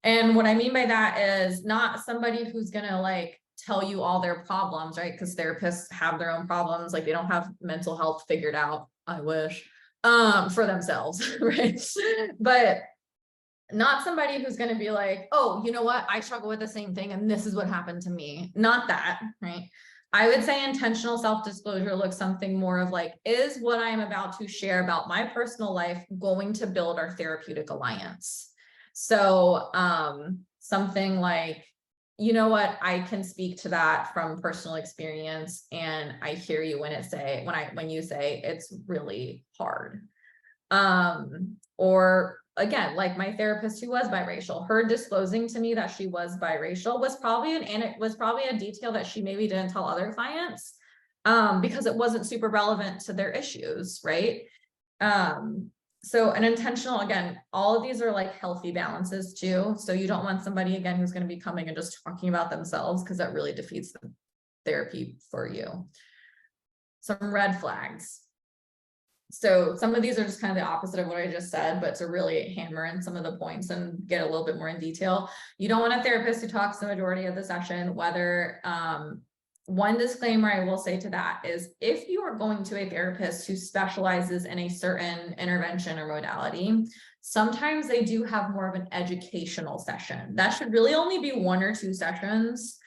And what I mean by that is not somebody who's gonna like tell you all their problems, right? Because therapists have their own problems, like they don't have mental health figured out, I wish, for themselves, right? But not somebody who's going to be like, oh, you know what? I struggle with the same thing and this is what happened to me. Not that, right? I would say intentional self-disclosure looks something more of like, is what I'm about to share about my personal life going to build our therapeutic alliance? So something like, you know what, I can speak to that from personal experience, and I hear you when you say it's really hard. Or again, like my therapist who was biracial, her disclosing to me that she was biracial was probably a detail that she maybe didn't tell other clients, because it wasn't super relevant to their issues, right? So an intentional, again, all of these are like healthy balances too. So you don't want somebody, again, who's going to be coming and just talking about themselves, because that really defeats the therapy for you. Some red flags. So some of these are just kind of the opposite of what I just said, but to really hammer in some of the points and get a little bit more in detail. You don't want a therapist who talks the majority of the session, whether, one disclaimer I will say to that is, if you are going to a therapist who specializes in a certain intervention or modality, sometimes they do have more of an educational session. That should really only be 1 or 2 sessions.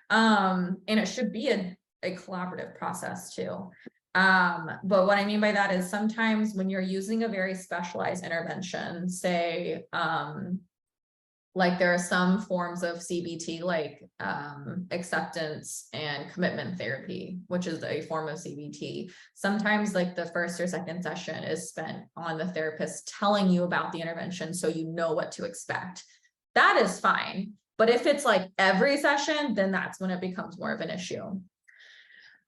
And it should be a collaborative process too. But what I mean by that is, sometimes when you're using a very specialized intervention, say, like there are some forms of CBT, like acceptance and commitment therapy, which is a form of CBT. Sometimes like the first or second session is spent on the therapist telling you about the intervention, so you know what to expect. That is fine. But if it's like every session, then that's when it becomes more of an issue.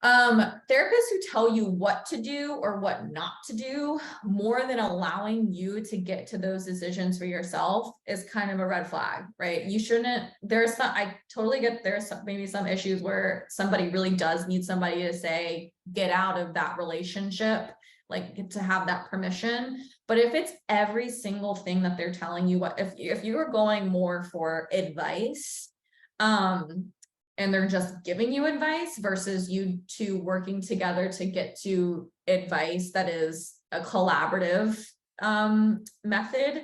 Therapists who tell you what to do or what not to do, more than allowing you to get to those decisions for yourself, is kind of a red flag, right? You shouldn't, there's some, I totally get, there's maybe some issues where somebody really does need somebody to say, get out of that relationship, like to have that permission. But if it's every single thing that they're telling you, what if you are going more for advice, and they're just giving you advice versus you two working together to get to advice that is a collaborative method,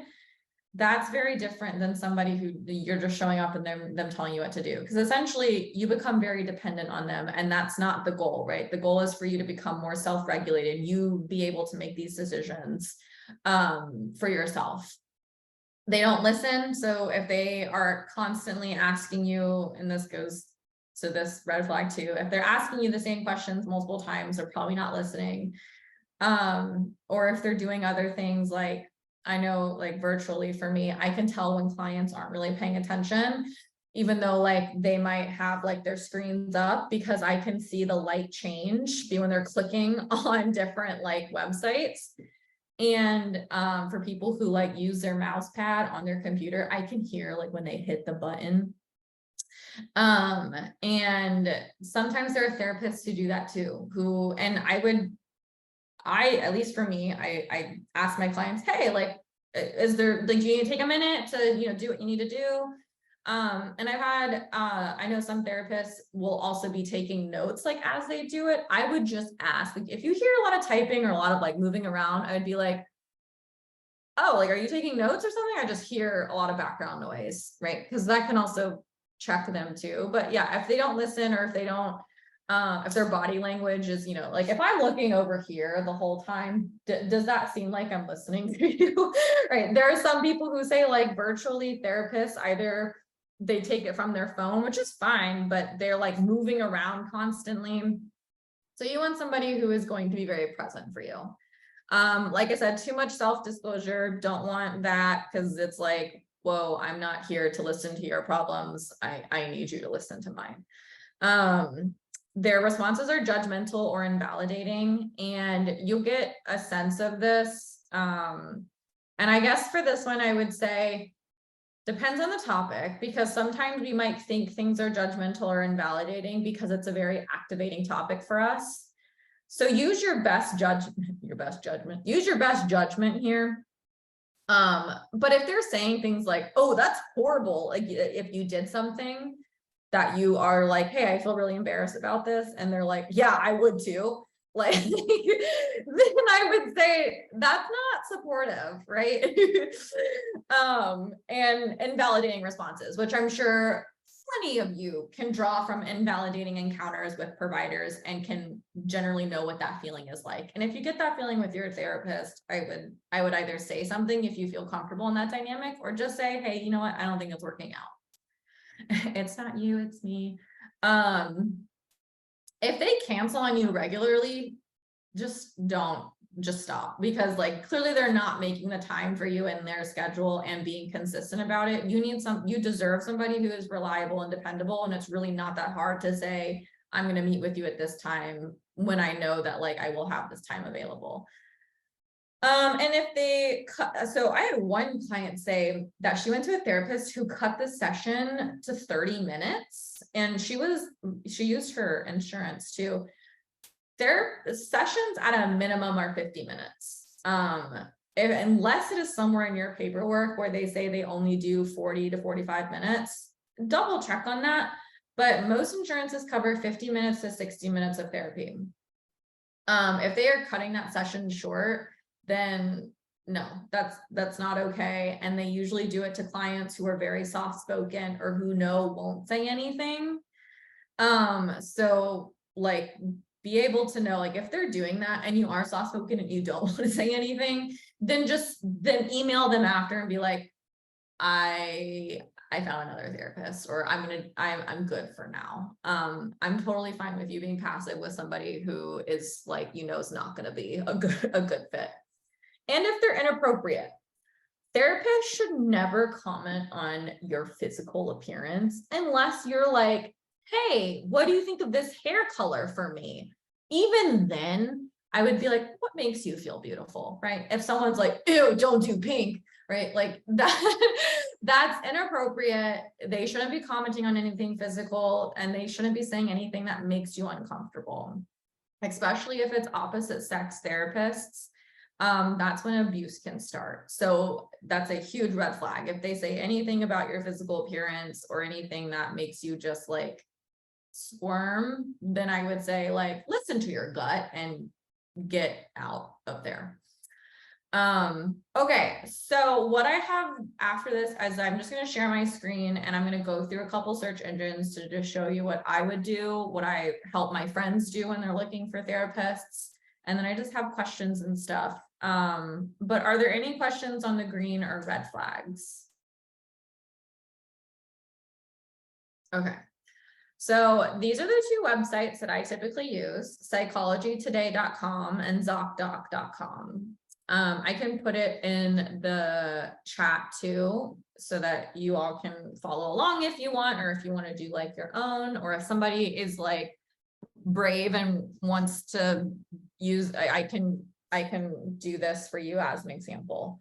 that's very different than somebody who you're just showing up and them telling you what to do. Because essentially you become very dependent on them, and that's not the goal, right? The goal is for you to become more self-regulated, you be able to make these decisions for yourself. They don't listen. So if they are constantly asking you, and this goes to this red flag too, if they're asking you the same questions multiple times, they're probably not listening. Or if they're doing other things, like I know, like virtually for me, I can tell when clients aren't really paying attention, even though like they might have like their screens up, because I can see the light change when they're clicking on different like websites. And for people who like use their mouse pad on their computer, I can hear like when they hit the button. And sometimes there are therapists who do that too, who, and at least for me, I ask my clients, hey, like, is there, like, do you need to take a minute to, you know, do what you need to do? And I've had, I know some therapists will also be taking notes, like as they do it. I would just ask, like, if you hear a lot of typing or a lot of like moving around, I would be like, oh, like, are you taking notes or something? I just hear a lot of background noise, right? Because that can also check them too. But yeah, if they don't listen, or if they don't, if their body language is, you know, like if I'm looking over here the whole time, does that seem like I'm listening to you? Right. There are some people who say like virtually therapists, either they take it from their phone, which is fine, but they're like moving around constantly. So you want somebody who is going to be very present for you. Like I said, too much self-disclosure, don't want that, because it's like, whoa, I'm not here to listen to your problems. I need you to listen to mine. Their responses are judgmental or invalidating, and you'll get a sense of this. And I guess for this one, I would say, depends on the topic, because sometimes we might think things are judgmental or invalidating because it's a very activating topic for us. So use your best judgment, use your best judgment here. But if they're saying things like, oh, that's horrible, like if you did something that you are like, hey, I feel really embarrassed about this, and they're like, yeah, I would too, like, then I would say that's not supportive, right? And invalidating responses, which I'm sure plenty of you can draw from invalidating encounters with providers and can generally know what that feeling is like. And if you get that feeling with your therapist, I would either say something if you feel comfortable in that dynamic, or just say, hey, you know what, I don't think it's working out. It's not you, it's me. If they cancel on you regularly, just don't just stop, because like clearly they're not making the time for you in their schedule and being consistent about it. You deserve somebody who is reliable and dependable, and it's really not that hard to say, I'm going to meet with you at this time when I know that like I will have this time available. And if they cut, so I had one client say that she went to a therapist who cut the session to 30 minutes, and she used her insurance too. Their sessions at a minimum are 50 minutes. Unless it is somewhere in your paperwork where they say they only do 40 to 45 minutes, double check on that. But most insurances cover 50 minutes to 60 minutes of therapy. If they are cutting that session short, then no, that's not okay. And they usually do it to clients who are very soft-spoken or who won't say anything. So like, be able to know, like, if they're doing that and you are soft-spoken and you don't want to say anything, then email them after and be like, I found another therapist, or I'm good for now. I'm totally fine with you being passive with somebody who is like, is not going to be a good fit. And if they're inappropriate, therapists should never comment on your physical appearance unless you're like, hey, what do you think of this hair color for me? Even then, I would be like, what makes you feel beautiful, right? If someone's like, ew, don't do pink, right? Like that's inappropriate. They shouldn't be commenting on anything physical, and they shouldn't be saying anything that makes you uncomfortable, especially if it's opposite sex therapists. That's when abuse can start. So that's a huge red flag. If they say anything about your physical appearance or anything that makes you just like squirm, then I would say like, listen to your gut and get out of there. Okay, so what I have after this is I'm just going to share my screen, and I'm going to go through a couple search engines to just show you what I would do, what I help my friends do when they're looking for therapists. And then I just have questions and stuff. But are there any questions on the green or red flags? Okay. So these are the two websites that I typically use, psychologytoday.com and ZocDoc.com. I can put it in the chat too, so that you all can follow along if you want, or if you want to do like your own, or if somebody is like brave and wants to use, I can do this for you as an example.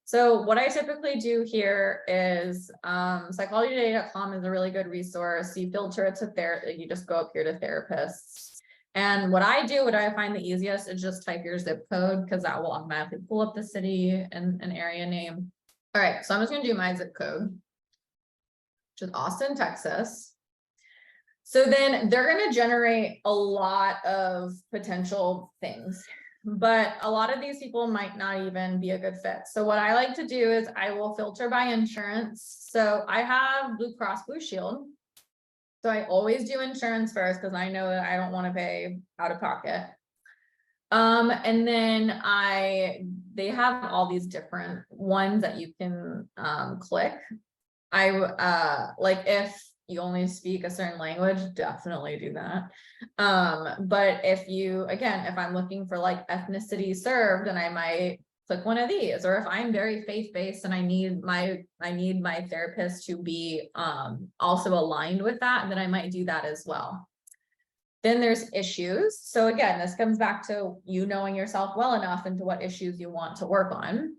So what I typically do here is psychologytoday.com is a really good resource. You filter it to therapy, you just go up here to therapists. And what I find the easiest is just type your zip code, because that will automatically pull up the city and an area name. All right, so I'm just gonna do my zip code, which is Austin, Texas. So then they're gonna generate a lot of potential things, but a lot of these people might not even be a good fit. So what I like to do is I will filter by insurance. So I have Blue Cross Blue Shield. So I always do insurance first, because I know that I don't want to pay out of pocket. And then they have all these different ones that you can click. Like if you only speak a certain language, definitely do that. But if I'm looking for like ethnicity served, then I might click one of these. Or if I'm very faith-based and I need my therapist to be also aligned with that, and then I might do that as well. Then there's issues. So again, this comes back to you knowing yourself well enough into what issues you want to work on.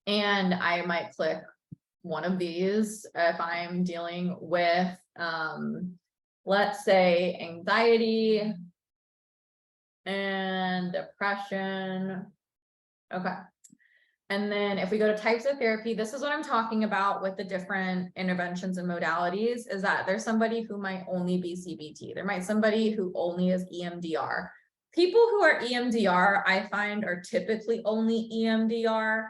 And I might click one of these if I'm dealing with, let's say, anxiety and depression. Okay. And then if we go to types of therapy, this is what I'm talking about with the different interventions and modalities, is that there's somebody who might only be CBT. There might somebody who only is EMDR. People who are EMDR, I find, are typically only EMDR.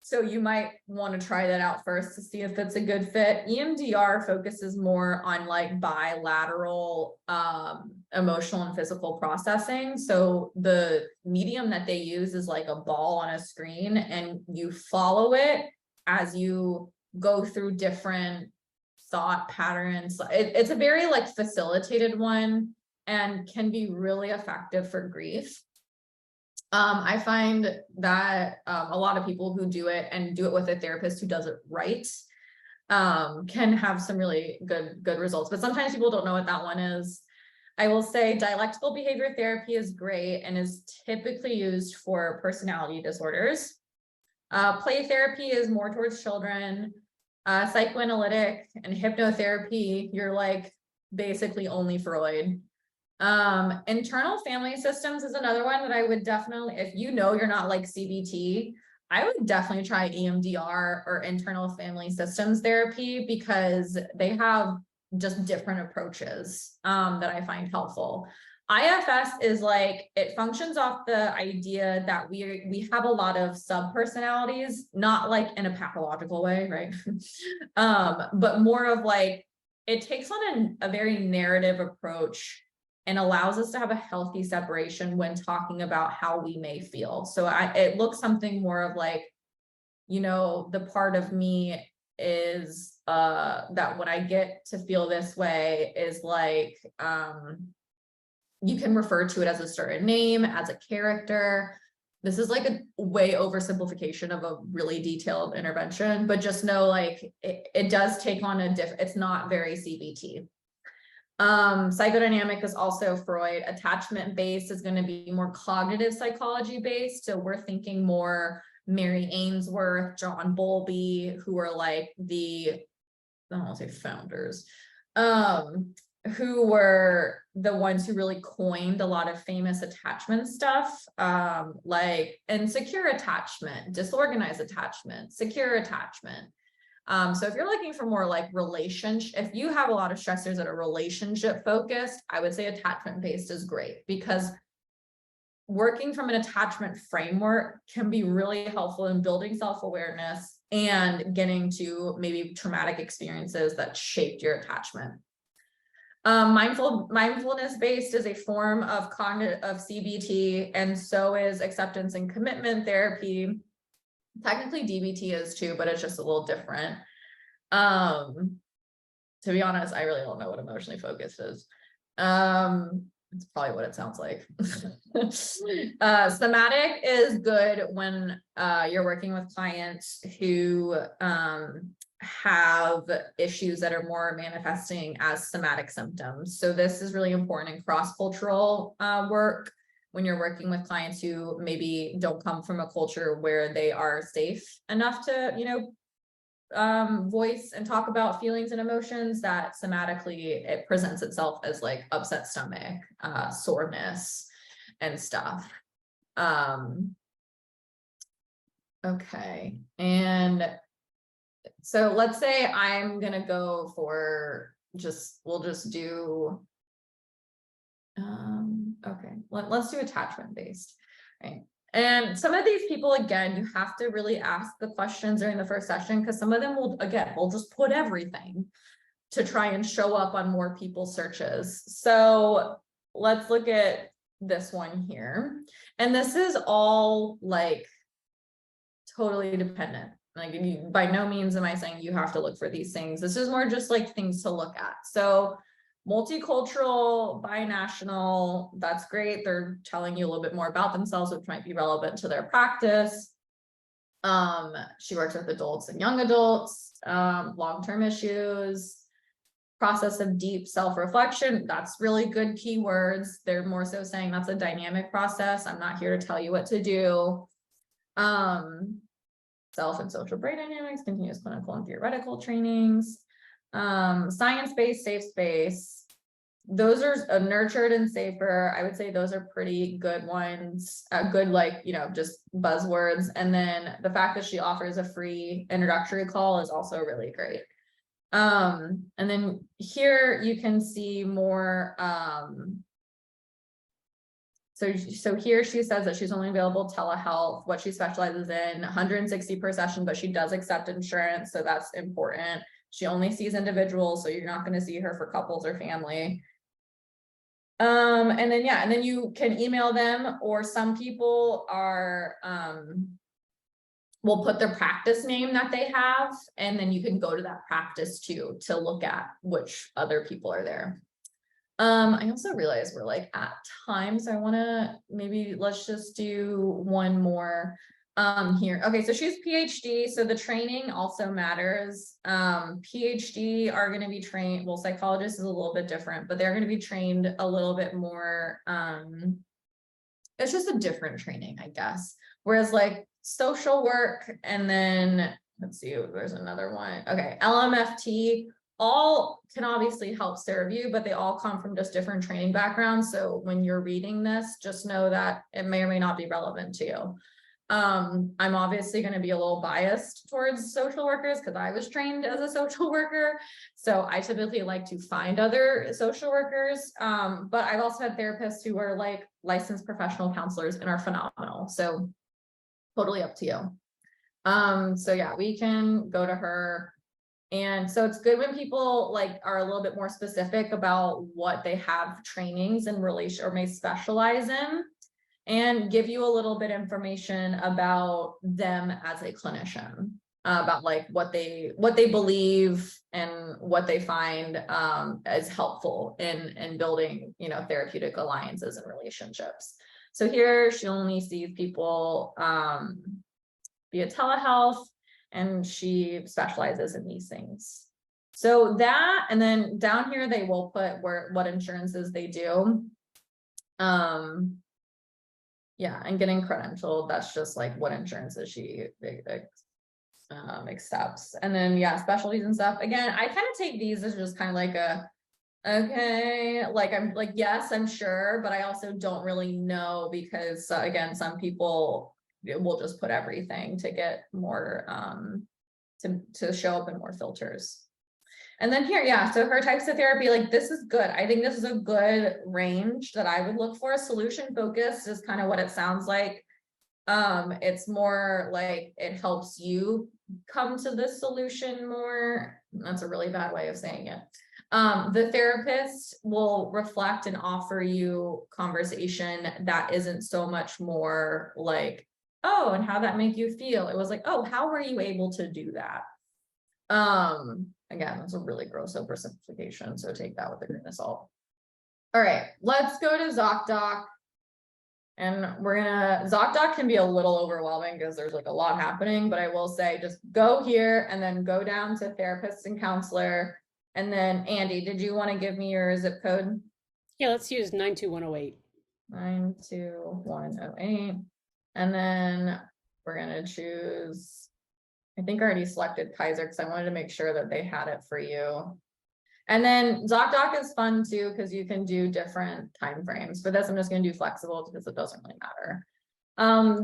So you might want to try that out first to see if it's a good fit. EMDR focuses more on like bilateral emotional and physical processing. So the medium that they use is like a ball on a screen, and you follow it as you go through different thought patterns. It's a very like facilitated one and can be really effective for grief. I find that a lot of people who do it and do it with a therapist who does it right can have some really good results. But sometimes people don't know what that one is. I will say dialectical behavior therapy is great and is typically used for personality disorders. Play therapy is more towards children. Psychoanalytic and hypnotherapy, you're like basically only Freud. Internal family systems is another one that I would definitely, if you know you're not like CBT, I would definitely try EMDR or internal family systems therapy, because they have just different approaches that I find helpful. IFS is like, it functions off the idea that we have a lot of sub-personalities, not like in a pathological way, right? But more of like, it takes on a very narrative approach and allows us to have a healthy separation when talking about how we may feel. So it looks something more of like, you know, the part of me is that when I get to feel this way is like, you can refer to it as a certain name, as a character. This is like a way oversimplification of a really detailed intervention, but just know like it does take on a it's not very CBT. Psychodynamic is also Freud. Attachment based is going to be more cognitive psychology based. So we're thinking more Mary Ainsworth, John Bowlby, who are like the, I don't want to say founders, who were the ones who really coined a lot of famous attachment stuff, like insecure attachment, disorganized attachment, secure attachment. So if you're looking for more like relationship, if you have a lot of stressors that are relationship focused, I would say attachment based is great, because working from an attachment framework can be really helpful in building self-awareness and getting to maybe traumatic experiences that shaped your attachment. Mindfulness based is a form of CBT, and so is acceptance and commitment therapy. Technically DBT is too, but it's just a little different. To be honest, I really don't know what emotionally focused is. It's probably what it sounds like. Somatic is good when you're working with clients who have issues that are more manifesting as somatic symptoms. So this is really important in cross-cultural work, when you're working with clients who maybe don't come from a culture where they are safe enough to, you know, voice and talk about feelings and emotions, that somatically it presents itself as like upset stomach, soreness and stuff. Okay. And so let's say I'm going to go for we'll just do, okay, let's do attachment based, right? And some of these people, again, you have to really ask the questions during the first session, because some of them will just put everything to try and show up on more people's searches. So let's look at this one here. And this is all like totally dependent. Like, by no means am I saying you have to look for these things. This is more just like things to look at. So multicultural, binational, that's great. They're telling you a little bit more about themselves, which might be relevant to their practice. She works with adults and young adults, long-term issues, process of deep self-reflection. That's really good keywords. They're more so saying that's a dynamic process. I'm not here to tell you what to do. Self and social brain dynamics, continuous clinical and theoretical trainings, science-based, safe space. Those are nurtured and safer. I would say those are pretty good ones, good, like, you know, just buzzwords. And then the fact that she offers a free introductory call is also really great. And then here you can see more, so here she says that she's only available telehealth, what she specializes in, 160 per session, but she does accept insurance, so that's important. She only sees individuals, so you're not going to see her for couples or family. And then, yeah, and then you can email them, or some people are, will put their practice name that they have, and then you can go to that practice too, to look at which other people are there. I also realize we're like at time, so I want to let's just do one more here. Okay, so she's PhD, so the training also matters. PhD are going to be trained, well, psychologist is a little bit different, but they're going to be trained a little bit more, it's just a different training, I guess. Whereas like social work, and then let's see, there's another one. Okay, LMFT, all can obviously help serve you, but they all come from just different training backgrounds. So when you're reading this, just know that it may or may not be relevant to you. I'm obviously going to be a little biased towards social workers because I was trained as a social worker. So I typically like to find other social workers. But I've also had therapists who are like licensed professional counselors and are phenomenal. So totally up to you. So yeah, we can go to her. And so it's good when people like are a little bit more specific about what they have trainings in relation or may specialize in, and give you a little bit information about them as a clinician, about like what they believe and what they find as helpful in building, you know, therapeutic alliances and relationships. So here she only sees people via telehealth, and she specializes in these things. So that, and then down here they will put what insurances they do. Yeah, and getting credentialed, that's just like what insurances she accepts. And then yeah, specialties and stuff. Again, I kind of take these as just kind of like a, okay, like I'm like, yes, I'm sure, but I also don't really know because again, some people will just put everything to get more, to show up in more filters. And then here, yeah, so her types of therapy, like this is good. I think this is a good range that I would look for. Solution focused is kind of what it sounds like. It's more like it helps you come to the solution more. That's a really bad way of saying it. The therapist will reflect and offer you conversation that isn't so much more like, oh, and how that make you feel? It was like, oh, how were you able to do that? Again, that's a really gross oversimplification, so take that with a grain of salt. All right, let's go to ZocDoc. And we're gonna, ZocDoc can be a little overwhelming because there's like a lot happening, but I will say just go here and then go down to therapist and counselor. And then Andy, did you want to give me your zip code? Yeah, let's use 92108. 92108. And then we're gonna choose, I think I already selected Kaiser because I wanted to make sure that they had it for you. And then ZocDoc is fun too, because you can do different time frames. For this, I'm just going to do flexible because it doesn't really matter.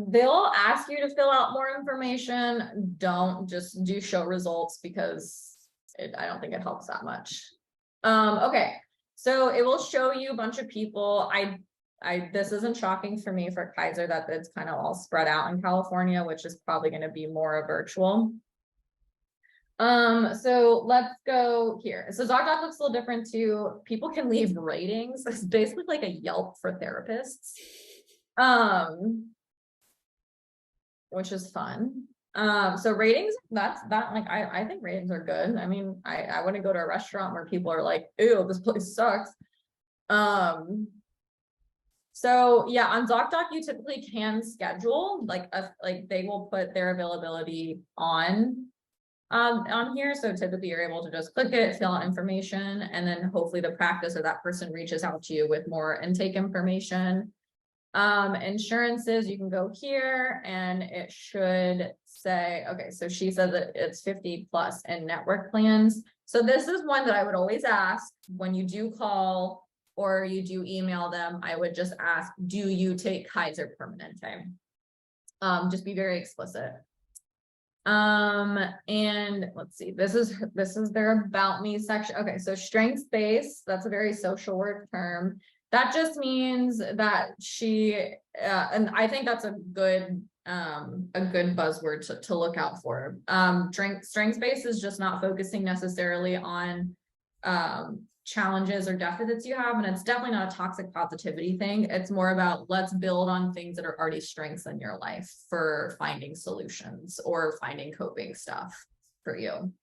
They'll ask you to fill out more information. Don't just do show results because I don't think it helps that much. Okay, so it will show you a bunch of people. This isn't shocking for me for Kaiser that it's kind of all spread out in California, which is probably going to be more a virtual. So let's go here. So ZocDoc looks a little different too. People can leave ratings. It's basically like a Yelp for therapists, which is fun. So ratings, that's that, like I think ratings are good. I mean, I wouldn't go to a restaurant where people are like, ew, this place sucks. So yeah, on ZocDoc, you typically can schedule like they will put their availability on here. So typically you're able to just click it, fill out information, and then hopefully the practice or that person reaches out to you with more intake information. Insurances, you can go here and it should say, okay, so she said that it's 50 plus in network plans. So this is one that I would always ask when you do call or you do email them. I would just ask, do you take Kaiser Permanente? Just be very explicit. And let's see, this is their about me section. Okay, so strengths-based, that's a very social work term. That just means that she, and I think that's a good buzzword to look out for. Strengths-based is just not focusing necessarily on challenges or deficits you have, and it's definitely not a toxic positivity thing. It's more about let's build on things that are already strengths in your life for finding solutions or finding coping stuff for you.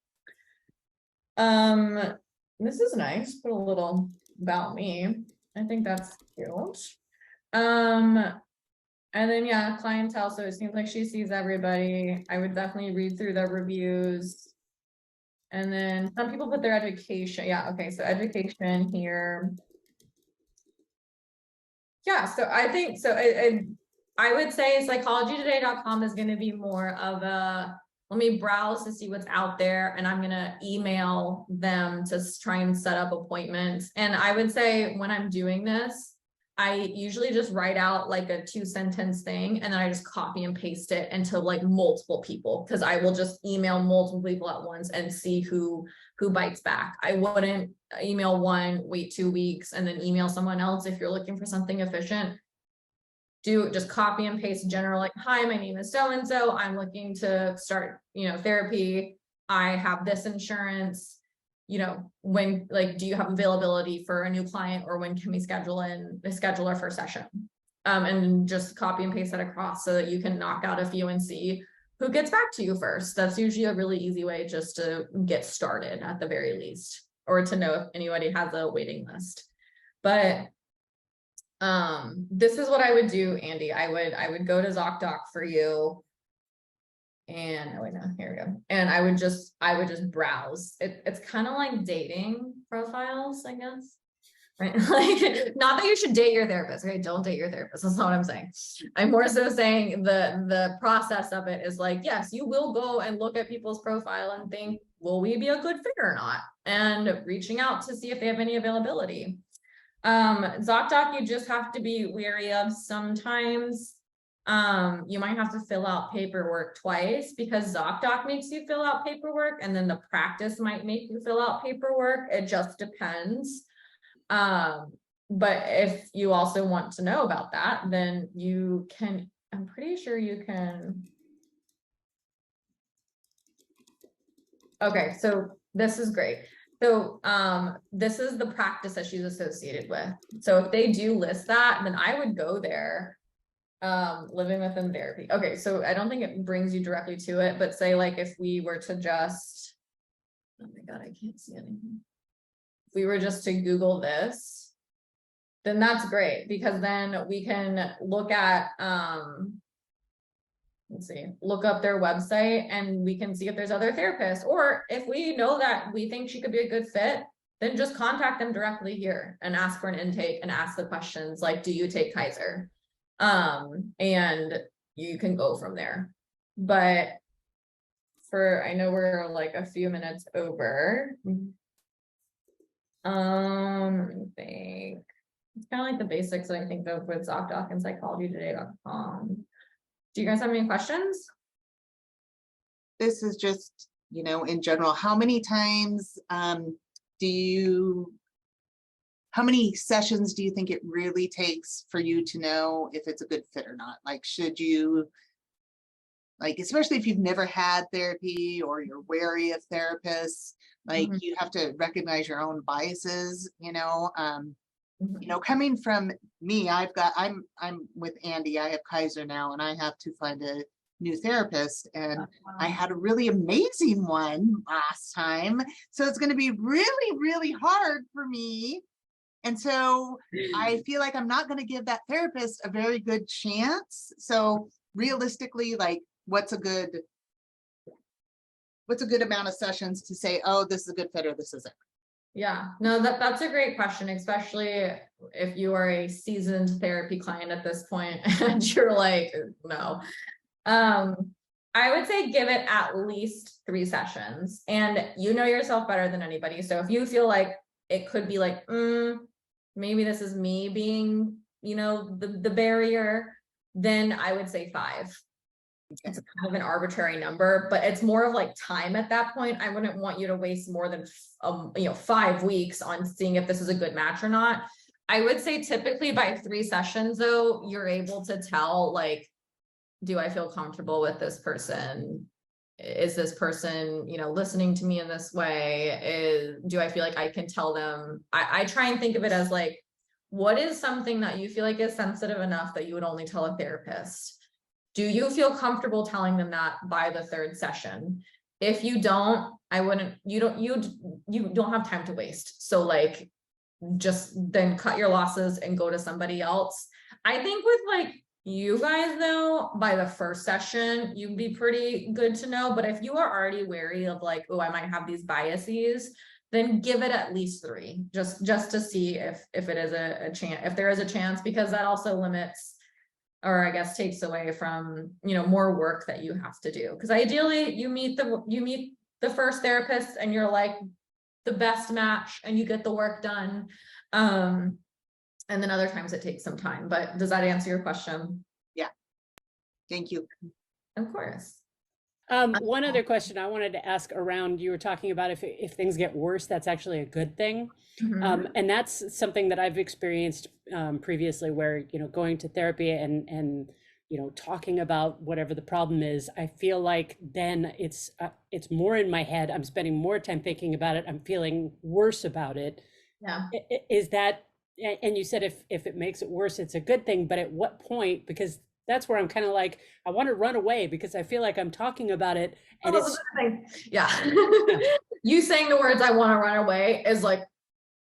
This is nice. Put a little about me. I think that's cute. And then, yeah, clientele. So it seems like she sees everybody. I would definitely read through the reviews. And then some people put their education. Yeah. Okay. So education here. Yeah. So I think, so I would say psychologytoday.com is going to be more of a, let me browse to see what's out there, and I'm going to email them to try and set up appointments. And I would say when I'm doing this, I usually just write out like a 2-sentence thing, and then I just copy and paste it into like multiple people, because I will just email multiple people at once and see who bites back. I wouldn't email one, wait 2 weeks, and then email someone else. If you're looking for something efficient, do just copy and paste general, like, hi, my name is so-and-so. I'm looking to start, therapy. I have this insurance. When, like, do you have availability for a new client, or when can we schedule our first session? And just copy and paste that across so that you can knock out a few and see who gets back to you first. That's usually a really easy way just to get started at the very least, or to know if anybody has a waiting list. But this is what I would do, Andy. I would go to ZocDoc for you. And oh wait, no, here we go. And I would just browse. It's kind of like dating profiles, I guess. Right? Like, not that you should date your therapist. Okay, don't date your therapist. That's not what I'm saying. I'm more so saying the process of it is like, yes, you will go and look at people's profile and think, will we be a good fit or not? And reaching out to see if they have any availability. ZocDoc, you just have to be wary of sometimes. You might have to fill out paperwork twice, because ZocDoc makes you fill out paperwork, and then the practice might make you fill out paperwork. It just depends. But if you also want to know about that, then you can, I'm pretty sure you can. Okay, so this is great. So this is the practice that she's associated with. So if they do list that, then I would go there. Living within therapy. Okay, so I don't think it brings you directly to it, but say, like, if we were to just, oh my God, I can't see anything. If we were just to Google this, then that's great, because then we can look at, look up their website, and we can see if there's other therapists, or if we know that we think she could be a good fit, then just contact them directly here and ask for an intake and ask the questions like, do you take Kaiser? And you can go from there. But I know we're like a few minutes over. Let me think. It's kind of like the basics that I think of with ZocDoc and psychologytoday.com. Do you guys have any questions? This is just, in general, how many times how many sessions do you think it really takes for you to know if it's a good fit or not? Like, should you, like, especially if you've never had therapy or you're wary of therapists, like you have to recognize your own biases, coming from me, I'm with Andy, I have Kaiser now, and I have to find a new therapist, and I had a really amazing one last time. So it's going to be really, really hard for me. And so I feel like I'm not going to give that therapist a very good chance. So realistically, like, what's a good amount of sessions to say, oh, this is a good fit or this isn't? Yeah, no, that's a great question, especially if you are a seasoned therapy client at this point and you're like, no. I would say give it at least 3 sessions, and you know yourself better than anybody. So if you feel like it could be like, maybe this is me being, the barrier, then I would say 5. It's kind of an arbitrary number, but it's more of like time at that point. I wouldn't want you to waste more than 5 weeks on seeing if this is a good match or not. I would say typically by 3 sessions, though, you're able to tell, like, do I feel comfortable with this person? Is this person, listening to me in this way? Do I feel like I can tell them? I try and think of it as like, what is something that you feel like is sensitive enough that you would only tell a therapist? Do you feel comfortable telling them that by the 3rd session? If you don't, you don't have time to waste. So, like, just then cut your losses and go to somebody else. I think with like you guys though, by the first session, you'd be pretty good to know. But if you are already wary of like, oh, I might have these biases, then give it at least 3, just to see if it is a chance, if there is a chance, because that also limits, or I guess takes away from, you know, more work that you have to do. Because ideally you meet the first therapist and you're like the best match and you get the work done. And then other times it takes some time, but does that answer your question? Yeah. Thank you. Of course. One other question I wanted to ask around, you were talking about if things get worse, that's actually a good thing. And that's something that I've experienced previously, where, you know, going to therapy and you know, talking about whatever the problem is, I feel like then it's more in my head. I'm spending more time thinking about it. I'm feeling worse about it. Yeah. Is that, and you said if it makes it worse, it's a good thing, but at what point? Because that's where I'm kind of like, I want to run away because I feel like I'm talking about it and it's yeah. You saying the words "I want to run away" is like,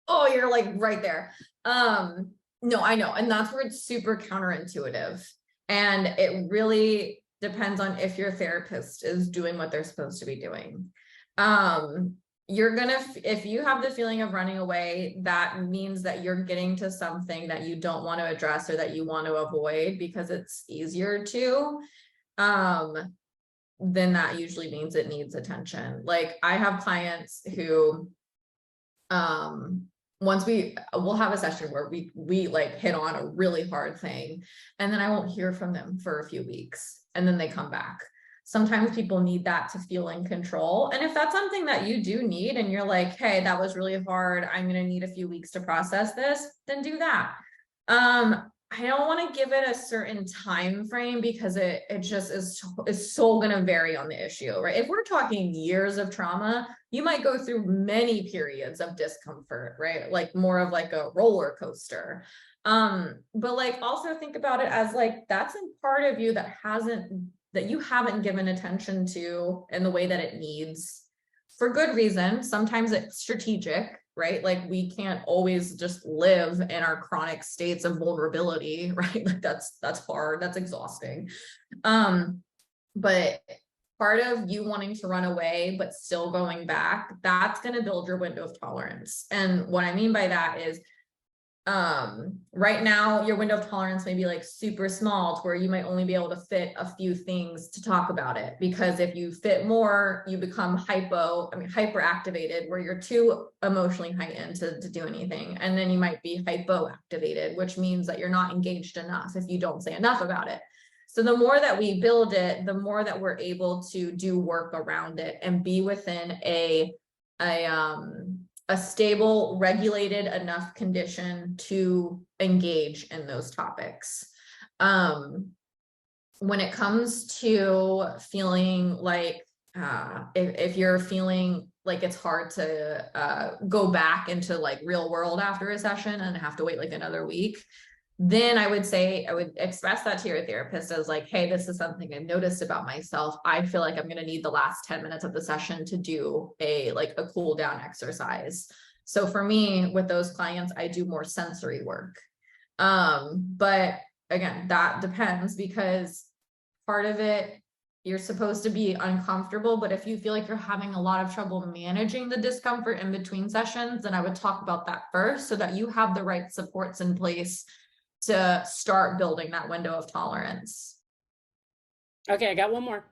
oh, you're like right there. No, I know, and that's where it's super counterintuitive, and it really depends on if your therapist is doing what they're supposed to be doing. You're gonna, if you have the feeling of running away, that means that you're getting to something that you don't want to address or that you want to avoid because it's easier to, then that usually means it needs attention. Like I have clients who, once we'll have a session where we like hit on a really hard thing, and then I won't hear from them for a few weeks, and then they come back. Sometimes people need that to feel in control. And if that's something that you do need and you're like, hey, that was really hard, I'm going to need a few weeks to process this, then do that. I don't want to give it a certain time frame because it just is so going to vary on the issue, right? If we're talking years of trauma, you might go through many periods of discomfort, right? Like more of like a roller coaster. But like also think about it as like that's a part of you that you haven't given attention to in the way that it needs, for good reason. Sometimes it's strategic, right? Like we can't always just live in our chronic states of vulnerability, right? Like that's hard, that's exhausting. But part of you wanting to run away but still going back, that's going to build your window of tolerance. And what I mean by that is right now your window of tolerance may be like super small to where you might only be able to fit a few things to talk about it, because if you fit more, you become hyperactivated, where you're too emotionally heightened to do anything. And then you might be hypoactivated, which means that you're not engaged enough if you don't say enough about it. So the more that we build it, the more that we're able to do work around it and be within a stable, regulated enough condition to engage in those topics. When it comes to feeling like, if you're feeling like it's hard to go back into like real world after a session and have to wait like another week, then I would say, I would express that to your therapist as like, hey, this is something I've noticed about myself. I feel like I'm going to need the last 10 minutes of the session to do a cool down exercise. So for me, with those clients, I do more sensory work. But again, that depends, because part of it, you're supposed to be uncomfortable, but if you feel like you're having a lot of trouble managing the discomfort in between sessions, then I would talk about that first so that you have the right supports in place to start building that window of tolerance. Okay, I got one more.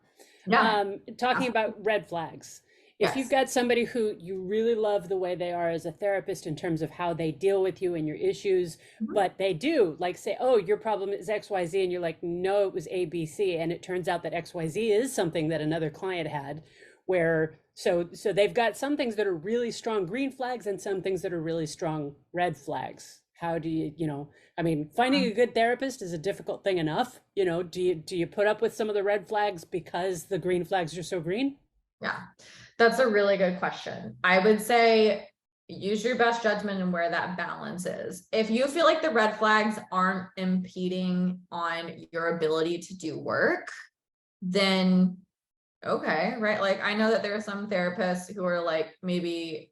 Yeah. Talking about red flags. If Yes. you've got somebody who you really love the way they are as a therapist in terms of how they deal with you and your issues, but they do like say, oh, your problem is XYZ, and you're like, no, it was ABC, and it turns out that XYZ is something that another client had, where so they've got some things that are really strong green flags and some things that are really strong red flags. How do you, I mean, finding a good therapist is a difficult thing enough, do you put up with some of the red flags because the green flags are so green? Yeah, that's a really good question. I would say use your best judgment and where that balance is. If you feel like the red flags aren't impeding on your ability to do work, then okay, right? Like I know that there are some therapists who are like maybe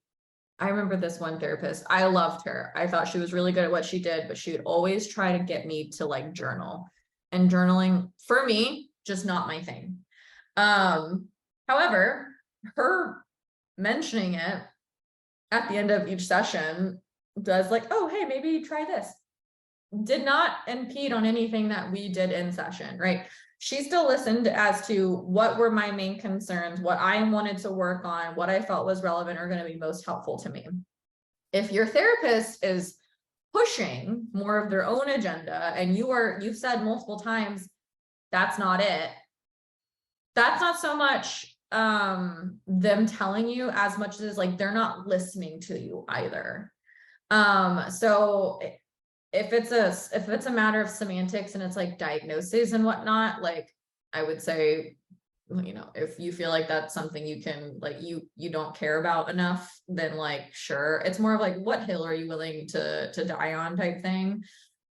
I remember this one therapist. I loved her. I thought she was really good at what she did, but she would always try to get me to like journal. And journaling for me, just not my thing. However, her mentioning it at the end of each session does like, oh, hey, maybe try this. Did not impede on anything that we did in session, right? She still listened as to what were my main concerns, what I wanted to work on, what I felt was relevant or going to be most helpful to me. If your therapist is pushing more of their own agenda and you've said multiple times, that's not it. That's not so much them telling you as much as like they're not listening to you either. So if it's a matter of semantics and it's like diagnoses and whatnot, like I would say, you know, if you feel like that's something you can like you don't care about enough, then like sure. It's more of like what hill are you willing to die on type thing.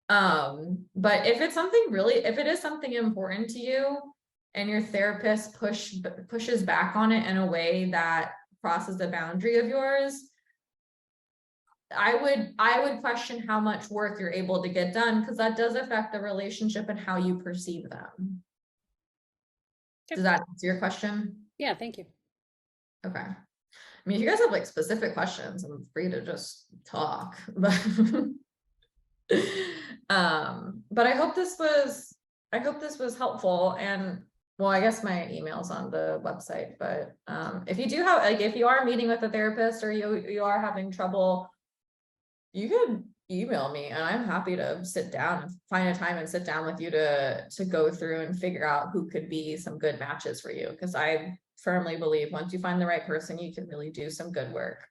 But if it's something really, if it is something important to you and your therapist pushes back on it in a way that crosses the boundary of yours, I would question how much work you're able to get done, because that does affect the relationship and how you perceive them. Yep. Does that answer your question? Yeah, thank you. Okay. I mean, if you guys have like specific questions, I'm free to just talk. But but I hope this was helpful. And well, I guess my email's on the website, but if you do have like if you are meeting with a therapist or you are having trouble, you could email me and I'm happy to sit down and find a time and sit down with you to go through and figure out who could be some good matches for you. Because I firmly believe once you find the right person, you can really do some good work.